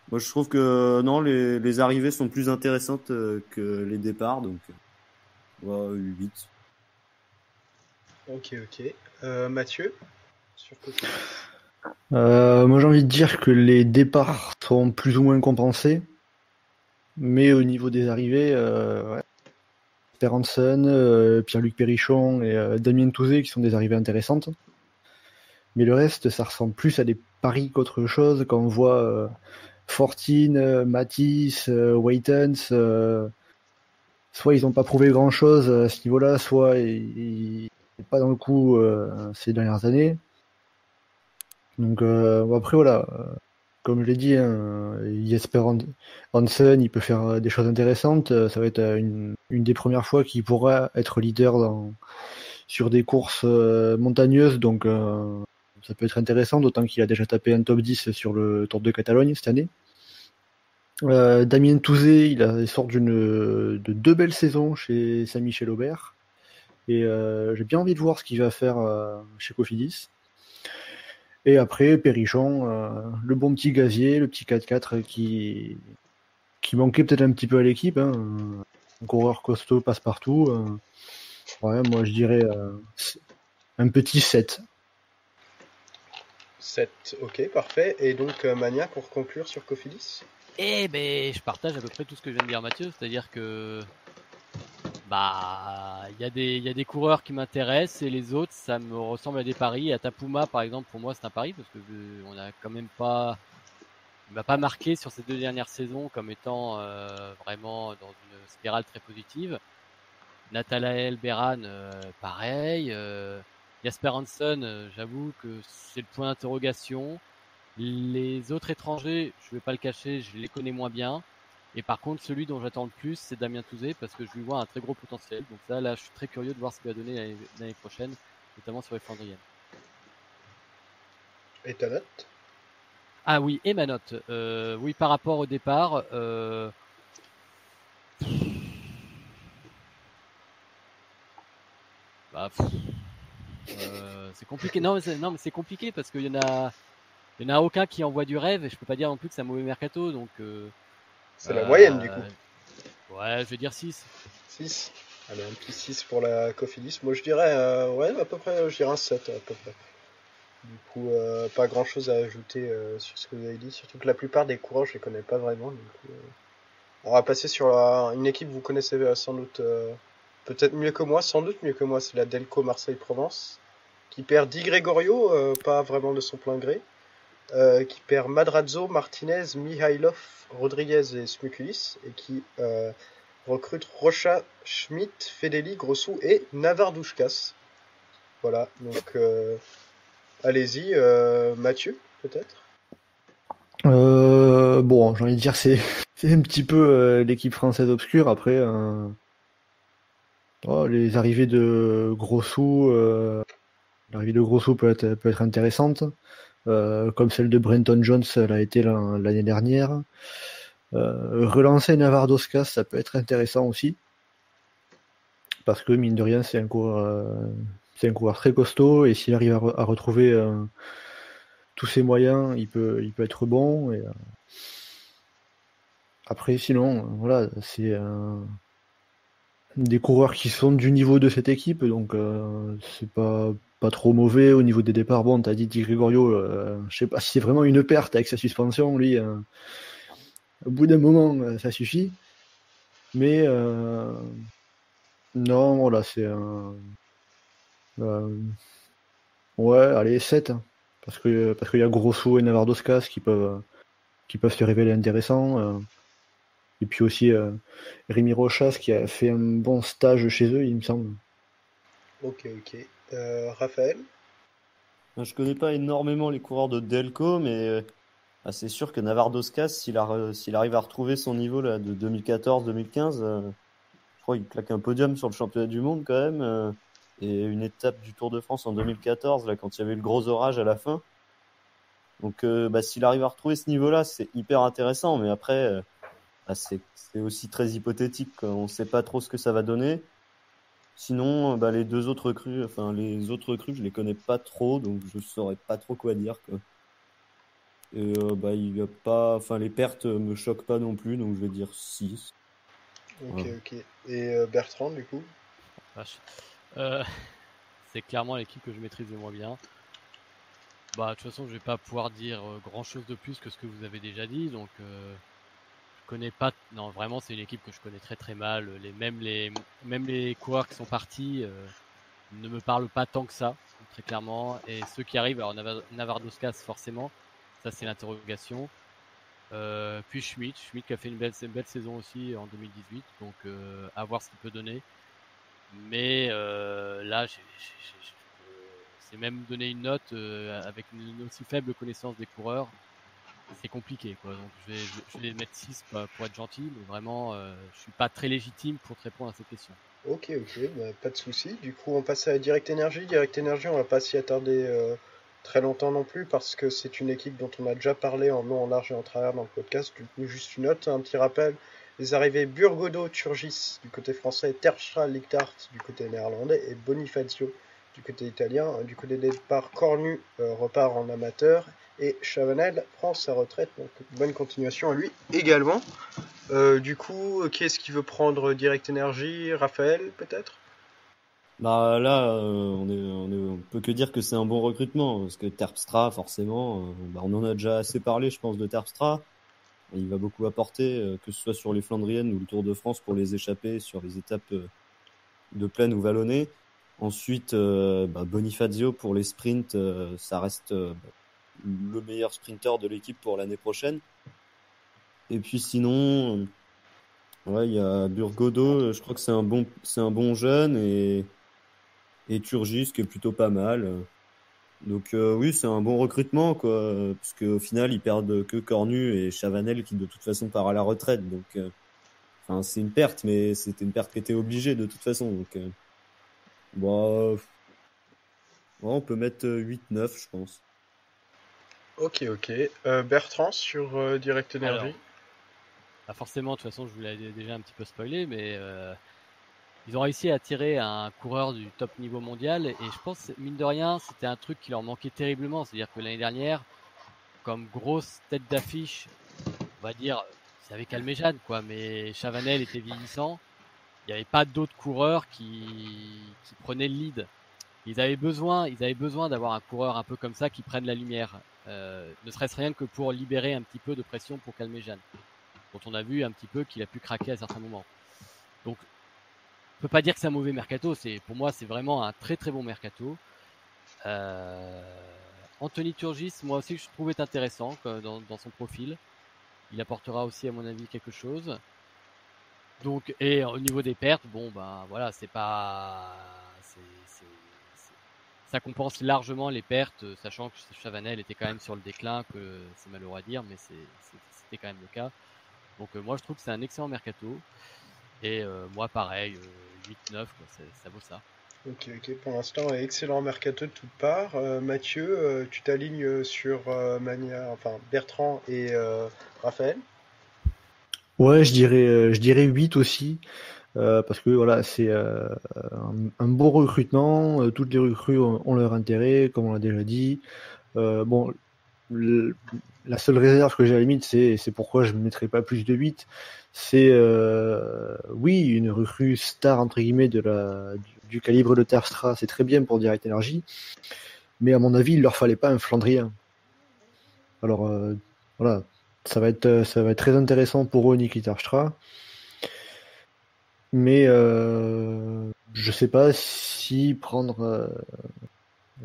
moi je trouve que non, les arrivées sont plus intéressantes que les départs, donc 8. Ok. Mathieu, sur Cofidis. Moi j'ai envie de dire que les départs sont plus ou moins compensés, mais au niveau des arrivées, Speranson, Pierre-Luc Périchon et Damien Touzé qui sont des arrivées intéressantes. Mais le reste, ça ressemble plus à des paris qu'autre chose. Quand on voit Fortine, Matisse, Waitens, soit ils n'ont pas prouvé grand-chose à ce niveau-là, soit ils sont pas dans le coup ces dernières années. Donc après voilà, comme je l'ai dit, Jesper Hansen, il peut faire des choses intéressantes. Ça va être une des premières fois qu'il pourra être leader sur des courses montagneuses, donc ça peut être intéressant, d'autant qu'il a déjà tapé un top 10 sur le Tour de Catalogne cette année. Damien Touzé, il sort de 2 belles saisons chez Saint-Michel Aubert, et j'ai bien envie de voir ce qu'il va faire chez Cofidis. Et après, Périchon, le bon petit gazier, le petit 4x4 qui manquait peut-être un petit peu à l'équipe. Hein. Un coureur costaud passe-partout. Moi je dirais un petit 7. 7, ok, parfait. Et donc, Mania, pour conclure sur Cofidis? Je partage à peu près tout ce que vient de dire Mathieu, c'est-à-dire que il y a des coureurs qui m'intéressent et les autres ça me ressemble à des paris. À Tapuma par exemple, pour moi c'est un pari parce que on a quand même pas, il m'a pas marqué sur ces 2 dernières saisons comme étant vraiment dans une spirale très positive. Nathanael Beran, pareil. Jasper Hansen, j'avoue que c'est le point d'interrogation. Les autres étrangers, je vais pas le cacher, je les connais moins bien. Et par contre, celui dont j'attends le plus, c'est Damien Touzé, parce que je lui vois un très gros potentiel. Donc là, je suis très curieux de voir ce qu'il va donner l'année prochaine, notamment sur les Flandriennes. Et ta note? Ah oui, et ma note. Oui, par rapport au départ, c'est compliqué. Non, mais c'est compliqué parce qu'il y en a aucun qui envoie du rêve et je peux pas dire non plus que c'est un mauvais mercato. Donc c'est la moyenne du coup. Ouais, je vais dire 6. 6. Allez, un petit 6 pour la Cofidis. Moi je dirais à peu près, je dirais un 7 à peu près. Du coup, pas grand chose à ajouter sur ce que vous avez dit, surtout que la plupart des coureurs je les connais pas vraiment. Du coup, on va passer sur une équipe que vous connaissez sans doute peut-être mieux que moi, sans doute mieux que moi, c'est la Delco Marseille-Provence, qui perd Di Gregorio, pas vraiment de son plein gré, qui perd Madrazo, Martinez, Mihailov, Rodriguez et Smukulis, et qui recrute Rocha, Schmidt, Fedeli, Grossou et Navardouchkas. Voilà, donc allez-y, Mathieu, peut-être. Bon, j'ai envie de dire c'est un petit peu l'équipe française obscure. Après, les arrivées de Grossou, l'arrivée de Grossou peut être intéressante, comme celle de Brenton Jones l'a été l'année dernière. Relancer Navardoskas, ça peut être intéressant aussi, parce que mine de rien, c'est un coureur très costaud, et s'il arrive à retrouver tous ses moyens, il peut être bon. Et après, sinon, voilà, c'est des coureurs qui sont du niveau de cette équipe, donc c'est pas trop mauvais au niveau des départs. Bon, t'as dit Di Gregorio, je sais pas si c'est vraiment une perte avec sa suspension, lui. Au bout d'un moment, ça suffit. Mais non, voilà, c'est un. Ouais, allez, 7. Hein, parce qu'il y a Grosso et Navardoskas qui peuvent se révéler intéressants. Et puis aussi Rémi Rochas qui a fait un bon stage chez eux, il me semble. Ok. Raphaël? Je connais pas énormément les coureurs de Delco, mais c'est sûr que Navarroskas, s'il arrive à retrouver son niveau là, de 2014-2015, je crois qu'il claque un podium sur le championnat du monde quand même, et une étape du Tour de France en 2014, là, quand il y avait le gros orage à la fin. Donc, s'il arrive à retrouver ce niveau-là, c'est hyper intéressant, mais après, c'est aussi très hypothétique, quoi. On sait pas trop ce que ça va donner. Sinon, les autres recrues, je les connais pas trop, donc je saurais pas trop quoi dire, quoi. Et il y a pas, les pertes me choquent pas non plus, donc je vais dire 6. Ok, Voilà. ok. Et Bertrand, du coup? Vache. Euh, c'est clairement l'équipe que je maîtrise le moins bien. De toute façon, je vais pas pouvoir dire grand chose de plus que ce que vous avez déjà dit, donc je connais pas. Non, vraiment, c'est une équipe que je connais très très mal. Même les coureurs qui sont partis ne me parlent pas tant que ça, très clairement. Et ceux qui arrivent, alors Navarroskas forcément, ça c'est l'interrogation. Puis Schmidt qui a fait une belle saison aussi en 2018, donc à voir ce qu'il peut donner. Mais là, c'est même donner une note avec une aussi faible connaissance des coureurs, c'est compliqué, quoi. Donc je vais mettre 6 pour être gentil, mais vraiment, je suis pas très légitime pour te répondre à cette question. Ok, pas de souci. Du coup, on passe à Direct Energy. Direct Energy, on va pas s'y attarder très longtemps non plus parce que c'est une équipe dont on a déjà parlé en long, en large et en travers dans le podcast. Du coup, juste une note, un petit rappel. Les arrivées Burgodo, Turgis du côté français, Terpstra, Lichtart du côté néerlandais et Bonifacio du côté italien. Du côté des départs, Cornu repart en amateur et Chavanel prend sa retraite. Donc, bonne continuation à lui également. Du coup, qui est-ce qui veut prendre Direct Energy? Raphaël, peut-être? Là, on peut que dire que c'est un bon recrutement, parce que Terpstra, forcément, on en a déjà assez parlé, je pense, de Terpstra. Il va beaucoup apporter, que ce soit sur les Flandriennes ou le Tour de France pour les échapper sur les étapes de plaine ou vallonnées. Ensuite, Bonifacio pour les sprints, ça reste le meilleur sprinter de l'équipe pour l'année prochaine. Et puis sinon, il y a Burgodo, je crois que c'est un bon jeune, et Turgis qui est plutôt pas mal. Donc oui, c'est un bon recrutement, quoi, parce qu'au final ils perdent que Cornu et Chavanel qui de toute façon part à la retraite. Donc c'est une perte, mais c'était une perte qui était obligée de toute façon. Donc on peut mettre 8-9, je pense. Ok, ok. Bertrand sur Direct Energy? Alors, forcément, de toute façon, je vous l'ai déjà un petit peu spoilé, mais ils ont réussi à attirer un coureur du top niveau mondial, et je pense, mine de rien, c'était un truc qui leur manquait terriblement. C'est-à-dire que l'année dernière, comme grosse tête d'affiche, on va dire, c'est avec Almejan, quoi, mais Chavanel était vieillissant. Il n'y avait pas d'autres coureurs qui prenaient le lead. Ils avaient besoin d'avoir un coureur un peu comme ça qui prenne la lumière. Ne serait-ce rien que pour libérer un petit peu de pression pour calmer Jeanne, dont on a vu un petit peu qu'il a pu craquer à certains moments. Donc, on peut pas dire que c'est un mauvais mercato. Pour moi, c'est vraiment un très très bon mercato. Anthony Turgis, moi aussi, je trouvais intéressant dans son profil. Il apportera aussi, à mon avis, quelque chose. Donc, et au niveau des pertes, voilà, c'est pas, ça compense largement les pertes, sachant que Chavanel était quand même sur le déclin, que c'est malheureux à dire, mais c'était quand même le cas. Donc moi je trouve que c'est un excellent mercato. Et moi pareil, 8-9, ça vaut ça. Ok, ok. Pour l'instant, excellent mercato de toutes parts. Mathieu, tu t'alignes sur Bertrand et Raphaël? Ouais, je dirais 8 aussi, parce que voilà, c'est un bon recrutement. Toutes les recrues ont leur intérêt, comme on l'a déjà dit. Bon, la seule réserve que j'ai à la limite, c'est pourquoi je ne mettrais pas plus de 8. C'est, oui, une recrue star, entre guillemets, du calibre de Terpstra, c'est très bien pour Direct Energy, mais à mon avis, il leur fallait pas un Flandrien. Alors, voilà, ça va être très intéressant pour eux, Niki Terpstra, mais je sais pas si prendre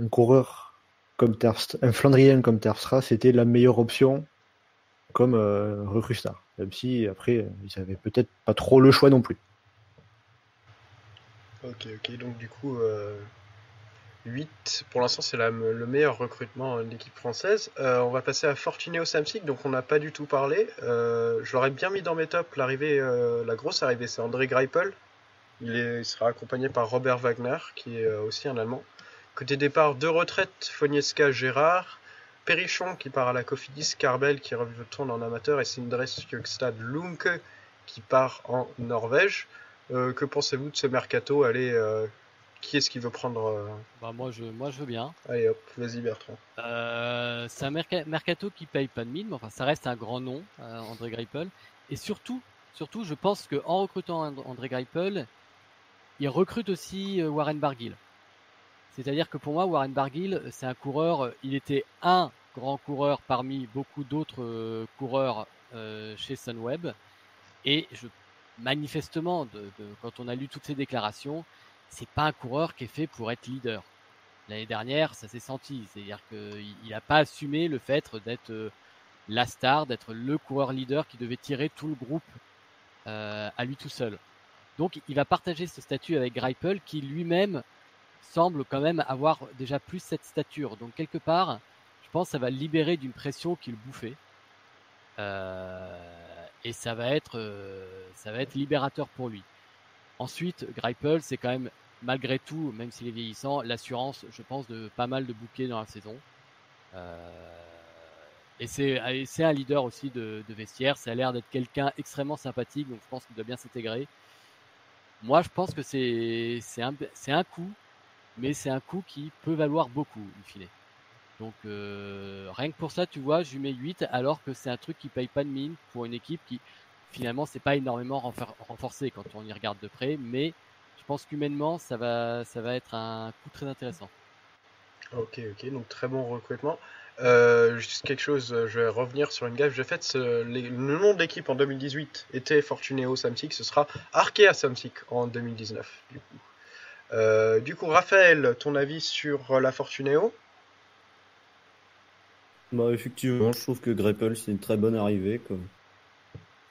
un coureur comme un Flandrien comme Terpstra, c'était la meilleure option comme recrue star. Même si après, ils avaient peut-être pas trop le choix non plus. Ok, ok. Donc du coup, 8, pour l'instant, c'est le meilleur recrutement de l'équipe française. On va passer à Fortunéo Samsic, donc on n'a pas du tout parlé. Je l'aurais bien mis dans mes tops. La grosse arrivée, c'est André Greipel. Il sera accompagné par Robert Wagner, qui est aussi un Allemand. Côté départ, 2 retraites, Fogneska, Gérard. Perrichon qui part à la Cofidis, Carbel qui retourne en amateur et Sindre Skjøgstad Lunke qui part en Norvège. Que pensez-vous de ce mercato? Allez, qui est-ce qui veut prendre Moi je veux bien. Allez hop, vas-y Bertrand. C'est un mercato qui paye pas de mine, mais enfin ça reste un grand nom, André Greipel. Et surtout, je pense qu'en recrutant André Greipel, il recrute aussi Warren Barguil. C'est-à-dire que pour moi, Warren Barguil, c'est un coureur, il était un grand coureur parmi beaucoup d'autres coureurs chez Sunweb. Et manifestement, quand on a lu toutes ces déclarations, c'est pas un coureur qui est fait pour être leader. L'année dernière, ça s'est senti. C'est-à-dire qu'il n'a pas assumé le fait d'être la star, d'être le coureur leader qui devait tirer tout le groupe à lui tout seul. Donc, il va partager ce statut avec Greipel qui lui-même semble quand même avoir déjà plus cette stature. Donc, quelque part, je pense que ça va le libérer d'une pression qu'il bouffait. Et ça va être libérateur pour lui. Ensuite, Greipel, c'est quand même, malgré tout, même s'il est vieillissant, l'assurance, je pense, de pas mal de bouquets dans la saison. Et c'est un leader aussi de vestiaire. Ça a l'air d'être quelqu'un extrêmement sympathique, donc je pense qu'il doit bien s'intégrer. Moi, je pense que c'est un coup, mais c'est un coup qui peut valoir beaucoup, in fine. Donc, rien que pour ça, tu vois, je lui mets 8, alors que c'est un truc qui paye pas de mine pour une équipe qui, finalement, c'est pas énormément renforcée quand on y regarde de près, mais je pense qu'humainement, ça va être un coup très intéressant. Ok, donc très bon recrutement. Juste quelque chose, je vais revenir sur une gaffe. J'ai fait le nom de l'équipe en 2018 était Fortunéo Samsic, ce sera Arkea Samsic en 2019. Du coup, Raphaël, ton avis sur la Fortunéo? Effectivement, je trouve que Greipel, c'est une très bonne arrivée, quoi.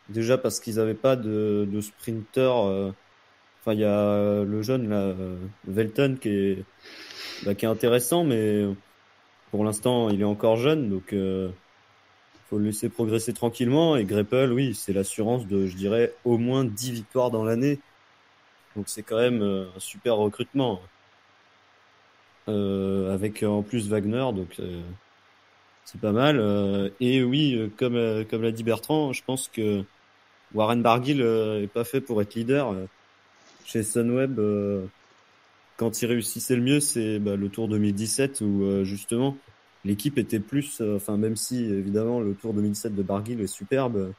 Déjà parce qu'ils n'avaient pas de sprinter. Enfin, il y a le jeune, là, Velton, qui est intéressant, mais pour l'instant, il est encore jeune, donc faut le laisser progresser tranquillement. Et Greipel, oui, c'est l'assurance de, je dirais, au moins 10 victoires dans l'année. Donc c'est quand même un super recrutement. Avec en plus Wagner, donc c'est pas mal. Et oui, comme l'a dit Bertrand, je pense que Warren Barguil est pas fait pour être leader. Chez Sunweb, quand il réussissait le mieux, c'est le Tour 2017 où justement l'équipe était plus, même si évidemment le Tour 2017 de Barguil est superbe,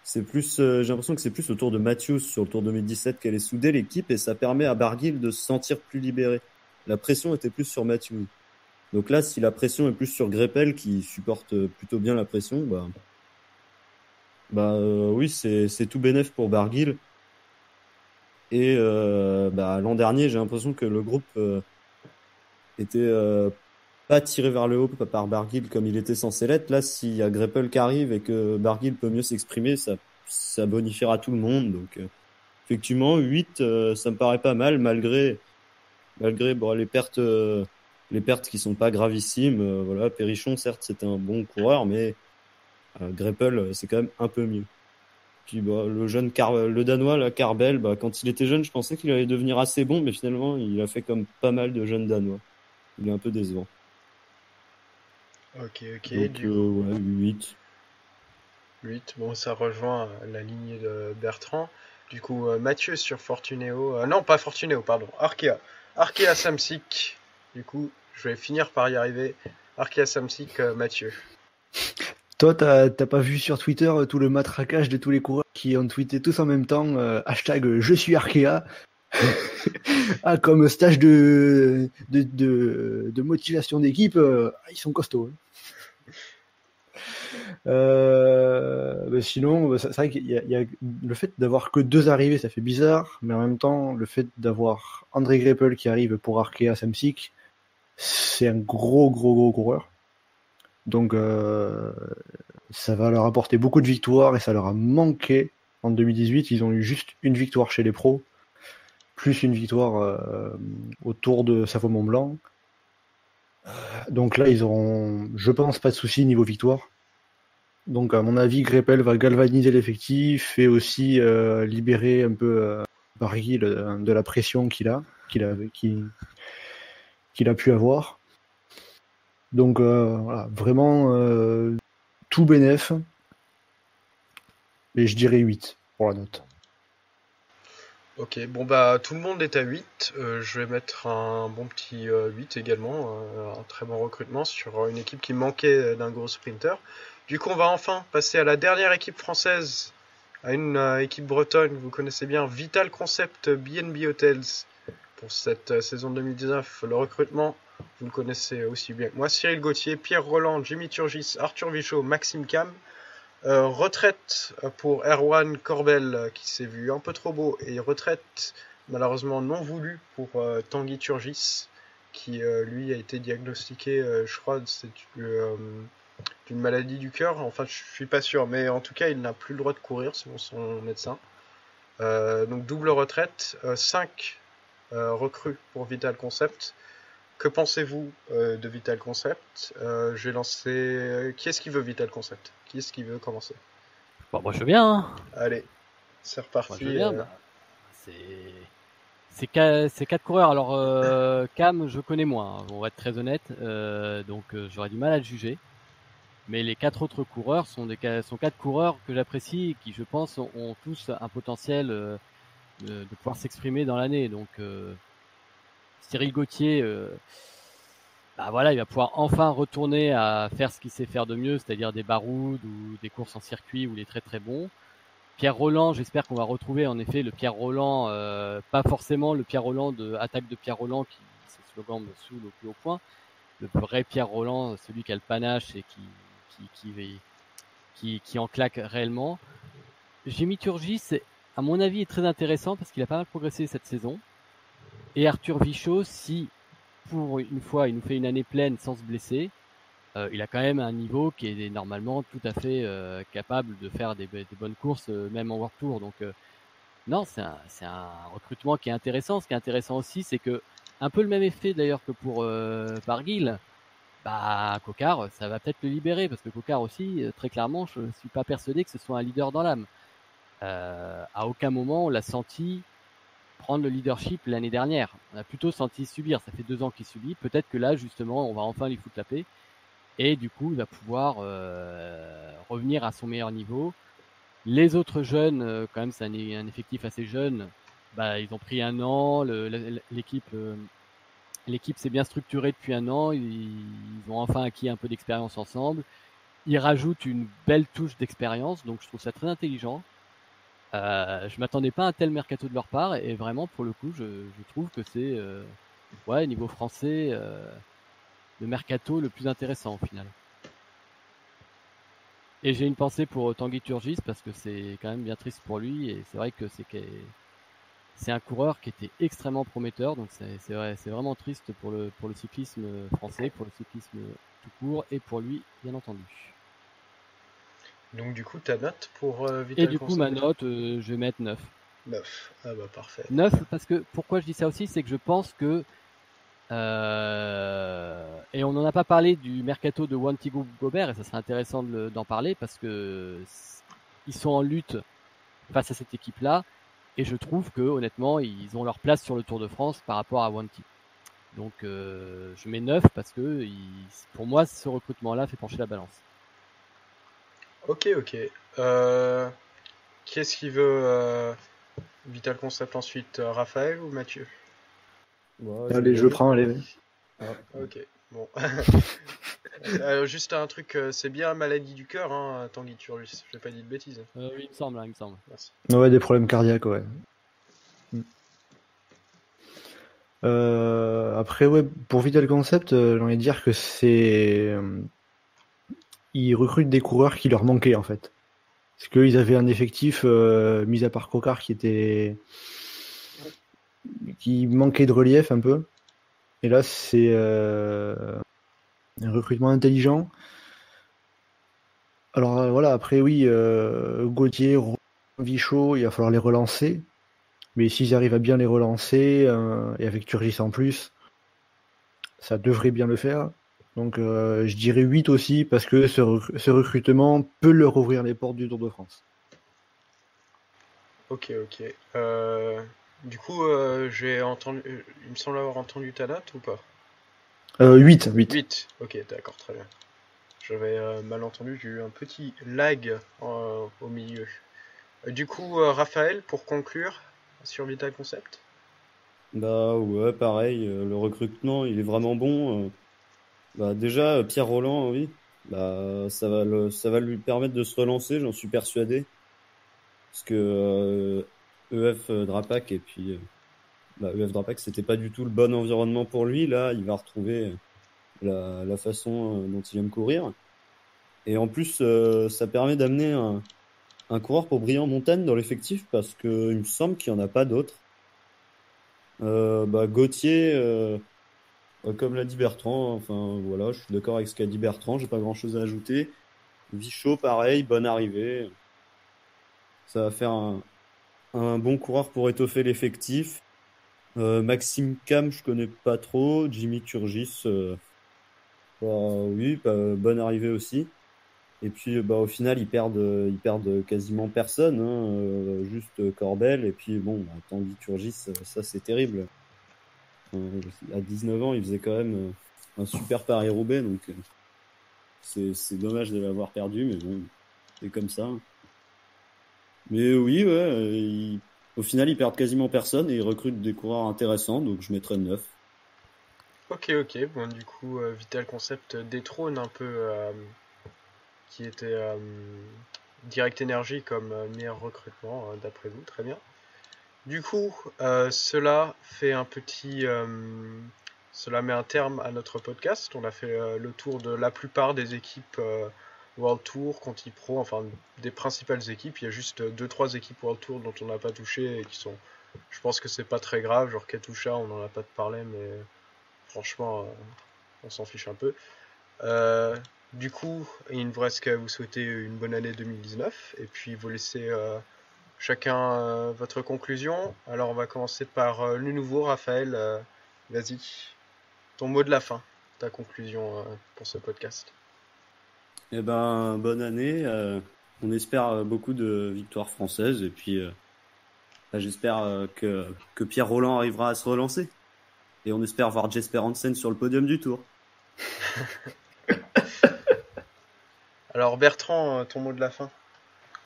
c'est plus, j'ai l'impression que c'est plus le Tour de Matthews sur le Tour 2017 qu'elle est soudée l'équipe et ça permet à Barguil de se sentir plus libéré. La pression était plus sur Matthews. Donc là, si la pression est plus sur Greipel qui supporte plutôt bien la pression, oui, c'est tout bénef pour Barguil. Et l'an dernier, j'ai l'impression que le groupe était pas tiré vers le haut par Barguil comme il était censé l'être. Là, s'il y a Greipel qui arrive et que Barguil peut mieux s'exprimer, ça bonifiera tout le monde. Donc, effectivement, 8, ça me paraît pas mal, malgré les pertes qui sont pas gravissimes. Voilà, Perrichon, certes, c'était un bon coureur, mais Greipel, c'est quand même un peu mieux. Puis le jeune le Danois, là, Carbel, quand il était jeune, je pensais qu'il allait devenir assez bon, mais finalement, il a fait comme pas mal de jeunes Danois. Il est un peu décevant. Ok. Donc, 8. 8, bon, ça rejoint la lignée de Bertrand. Du coup, Mathieu sur Fortunéo. Non, pas Fortunéo, pardon. Arkea Samsic. Du coup, je vais finir par y arriver. Arkea Samsic, Mathieu. Toi, t'as pas vu sur Twitter tout le matraquage de tous les coureurs qui ont tweeté tous en même temps hashtag je suis Arkea comme stage de motivation d'équipe, ils sont costauds. Sinon, c'est vrai qu'il y a le fait d'avoir que 2 arrivées, ça fait bizarre, mais en même temps, le fait d'avoir André Greipel qui arrive pour Arkea Samsic, c'est un gros coureur. Donc ça va leur apporter beaucoup de victoires et ça leur a manqué en 2018. Ils ont eu juste une victoire chez les pros, plus une victoire au Tour de Savoie-Mont-Blanc. Donc là, ils auront, je pense, pas de souci niveau victoire. Donc à mon avis, Greppel va galvaniser l'effectif et aussi libérer un peu Barguil de la pression qu'il a pu avoir. Donc voilà, vraiment tout bénef. Et je dirais 8 pour la note. Ok, bon bah tout le monde est à 8. Je vais mettre un bon petit 8 également, un très bon recrutement sur une équipe qui manquait d'un gros sprinter. Du coup, on va enfin passer à la dernière équipe française, à une équipe bretonne, vous connaissez bien, Vital Concept BNB Hotels, pour cette saison 2019. Le recrutement, vous le connaissez aussi bien que moi, Cyril Gauthier, Pierre Roland, Jimmy Turgis, Arthur Vichot, Maxime Cam. Retraite pour Erwan Corbel qui s'est vu un peu trop beau, et retraite malheureusement non voulue pour Tanguy Turgis qui lui a été diagnostiqué, je crois, d'une maladie du cœur. Enfin, je suis pas sûr, mais en tout cas, il n'a plus le droit de courir selon son médecin. Donc double retraite, 5 recrues pour Vital Concept. Que pensez-vous de Vital Concept? Je vais lancer. Qui est-ce qui veut Vital Concept? Qui est-ce qui veut commencer? Bon, moi je veux bien. Hein. Allez, c'est reparti. Moi je veux bien. Bah, c'est 4 coureurs. Alors Cam, je connais moins. Hein. On va être très honnête. Donc j'aurais du mal à le juger. Mais les 4 autres coureurs sont 4 coureurs que j'apprécie et qui, je pense, ont tous un potentiel de pouvoir s'exprimer dans l'année. Donc Cyril Gauthier, bah voilà, il va pouvoir enfin retourner à faire ce qu'il sait faire de mieux, c'est-à-dire des baroudes ou des courses en circuit où il est très très bon. Pierre Roland, j'espère qu'on va retrouver en effet le Pierre Roland, pas forcément le Pierre Roland de Attaque de Pierre Roland qui, ce slogan me saoule au plus haut point, le vrai Pierre Roland, celui qui a le panache et qui en claque réellement. Jimmy Turgis, à mon avis, est très intéressant parce qu'il a pas mal progressé cette saison. Et Arthur Vichot, si pour une fois il nous fait une année pleine sans se blesser, il a quand même un niveau qui est normalement tout à fait capable de faire des bonnes courses, même en World Tour. Donc non, c'est un recrutement qui est intéressant. Ce qui est intéressant aussi, c'est que un peu le même effet d'ailleurs que pour Barguil, bah Coquard, ça va peut-être le libérer parce que Coquard aussi, très clairement, je suis pas persuadé que ce soit un leader dans l'âme. À aucun moment on l'a senti prendre le leadership l'année dernière. On a plutôt senti subir. Ça fait 2 ans qu'il subit. Peut-être que là, justement, on va enfin lui foutre la paix. Et du coup, il va pouvoir revenir à son meilleur niveau. Les autres jeunes, quand même, c'est un effectif assez jeune. Bah, ils ont pris 1 an. L'équipe s'est bien structurée depuis 1 an. Ils ont enfin acquis un peu d'expérience ensemble. Ils rajoutent une belle touche d'expérience. Donc, je trouve ça très intelligent. Je m'attendais pas à un tel mercato de leur part. Et vraiment, pour le coup, je trouve que c'est, ouais, niveau français, le mercato le plus intéressant au final. Et j'ai une pensée pour Tanguy Turgis parce que c'est quand même bien triste pour lui et c'est vrai que c'est un coureur qui était extrêmement prometteur, donc c'est vraiment triste pour le cyclisme français, pour le cyclisme tout court et pour lui bien entendu. Donc du coup ta note pour Vital Et du coup ma note, je vais mettre 9. 9, ah bah parfait. 9 parce que pourquoi je dis ça aussi, c'est que je pense que et on n'en a pas parlé du mercato de Wanty Gobert et ça serait intéressant d'en parler parce que ils sont en lutte face à cette équipe-là et je trouve que honnêtement ils ont leur place sur le Tour de France par rapport à Wanty. Donc je mets 9 parce que pour moi ce recrutement-là fait pencher la balance. Ok. Qui est-ce qui veut Vital Concept ensuite, Raphaël ou Mathieu? Ouais, allez, je prends, allez. Ah, ok, bon. Juste un truc, c'est bien maladie du cœur, hein, Tanguy Turgis, j'ai pas dit de bêtises. Oui, il me semble. Merci. Ouais, des problèmes cardiaques, ouais. Après, ouais, pour Vital Concept, j'ai envie de dire que ils recrutent des coureurs qui leur manquaient en fait. Parce qu'ils avaient un effectif, mis à part Cocard, qui manquait de relief un peu. Et là, c'est un recrutement intelligent. Alors voilà, après oui, Gauthier, Vichot, il va falloir les relancer. Mais s'ils arrivent à bien les relancer, et avec Turgis en plus, ça devrait bien le faire. Donc je dirais 8 aussi, parce que ce recrutement peut leur ouvrir les portes du Tour de France. Ok, ok. Du coup, j'ai entendu, il me semble avoir entendu ta date ou pas? 8. 8. Ok, d'accord, très bien. J'avais mal entendu, j'ai eu un petit lag au milieu. Du coup, Raphaël, pour conclure sur Vital Concept. Bah ouais, pareil, le recrutement, il est vraiment bon. Bah déjà, Pierre Roland, oui, bah ça va lui permettre de se relancer, j'en suis persuadé. Parce que EF Drapac et puis EF Drapac, c'était pas du tout le bon environnement pour lui. Là, il va retrouver la façon dont il aime courir. Et en plus, ça permet d'amener un coureur pour briller en montagne dans l'effectif parce que il me semble qu'il n'y en a pas d'autres. Gauthier, comme l'a dit Bertrand, enfin voilà, je suis d'accord avec ce qu'a dit Bertrand, j'ai pas grand-chose à ajouter. Vichot, pareil, bonne arrivée. Ça va faire un bon coureur pour étoffer l'effectif. Maxime Cam, je connais pas trop. Jimmy Turgis, oui, bonne arrivée aussi. Et puis au final, ils perdent quasiment personne, hein, juste Corbel. Et puis bon, Tanguy Turgis, ça c'est terrible. À 19 ans, il faisait quand même un super Paris-Roubaix, donc c'est dommage de l'avoir perdu, mais bon, c'est comme ça. Mais oui, ouais, au final, ils perdent quasiment personne et ils recrutent des coureurs intéressants, donc je mettrais 9. Ok, ok. Bon, du coup, Vital Concept détrône un peu qui était Direct Energy comme meilleur recrutement, d'après vous. Très bien. Du coup, cela fait un petit. Cela met un terme à notre podcast. On a fait le tour de la plupart des équipes World Tour, Conti Pro, enfin des principales équipes. Il y a juste 2-3 équipes World Tour dont on n'a pas touché et qui sont. Je pense que c'est pas très grave. Genre Katusha, on n'en a pas de parler, mais franchement, on s'en fiche un peu. Euh, du coup, il ne vous reste qu'à vous souhaiter une bonne année 2019 et puis vous laisser chacun votre conclusion. Alors on va commencer par le nouveau, Raphaël. Vas-y, ton mot de la fin, ta conclusion pour ce podcast. Eh ben, bonne année. On espère beaucoup de victoires françaises et puis j'espère que Pierre Roland arrivera à se relancer. Et on espère voir Jesper Hansen sur le podium du Tour. Alors Bertrand, ton mot de la fin.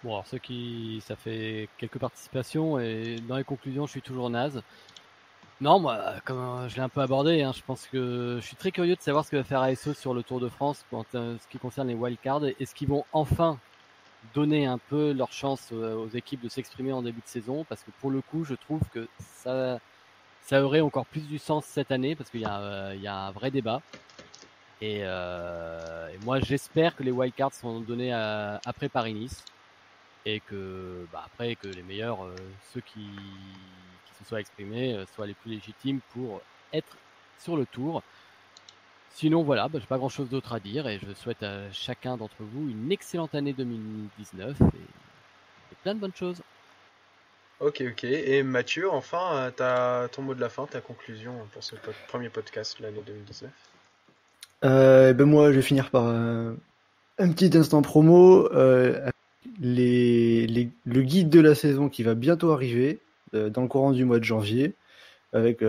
Bon, alors ça fait quelques participations et dans les conclusions, je suis toujours naze. Non, moi, comme je l'ai un peu abordé, hein, je pense que je suis très curieux de savoir ce que va faire ASO sur le Tour de France en ce qui concerne les wildcards. Est-ce qu'ils vont enfin donner un peu leur chance aux équipes de s'exprimer en début de saison? Parce que pour le coup, je trouve que ça aurait encore plus du sens cette année parce qu'il il y a un vrai débat. Et moi, j'espère que les wildcards seront donnés après Paris-Nice et que après que les meilleurs, ceux qui se soient exprimés, soient les plus légitimes pour être sur le tour. Sinon voilà, j'ai pas grand chose d'autre à dire et je souhaite à chacun d'entre vous une excellente année 2019 et plein de bonnes choses. Ok, ok. Et Mathieu, enfin, t'as ton mot de la fin, ta conclusion pour ce premier podcast de l'année 2019. Moi, je vais finir par un petit instant promo. Le guide de la saison qui va bientôt arriver dans le courant du mois de janvier, avec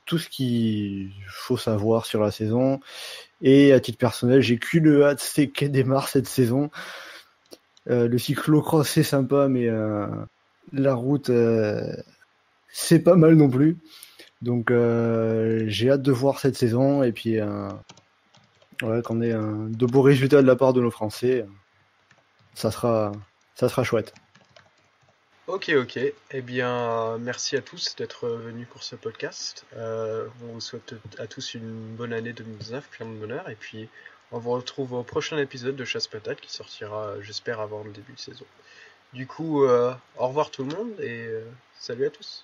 tout ce qu'il faut savoir sur la saison. Et à titre personnel, j'ai qu'une hâte, c'est qu'elle démarre cette saison. Le cyclocross, c'est sympa, mais la route, c'est pas mal non plus. Donc j'ai hâte de voir cette saison et puis qu'on ait de beaux résultats de la part de nos Français. Ça sera chouette. Ok, ok. Eh bien, merci à tous d'être venus pour ce podcast. On vous souhaite à tous une bonne année 2019, plein de bonheur. Et puis, on vous retrouve au prochain épisode de Chasse Patate qui sortira, j'espère, avant le début de saison. Du coup, au revoir tout le monde et salut à tous.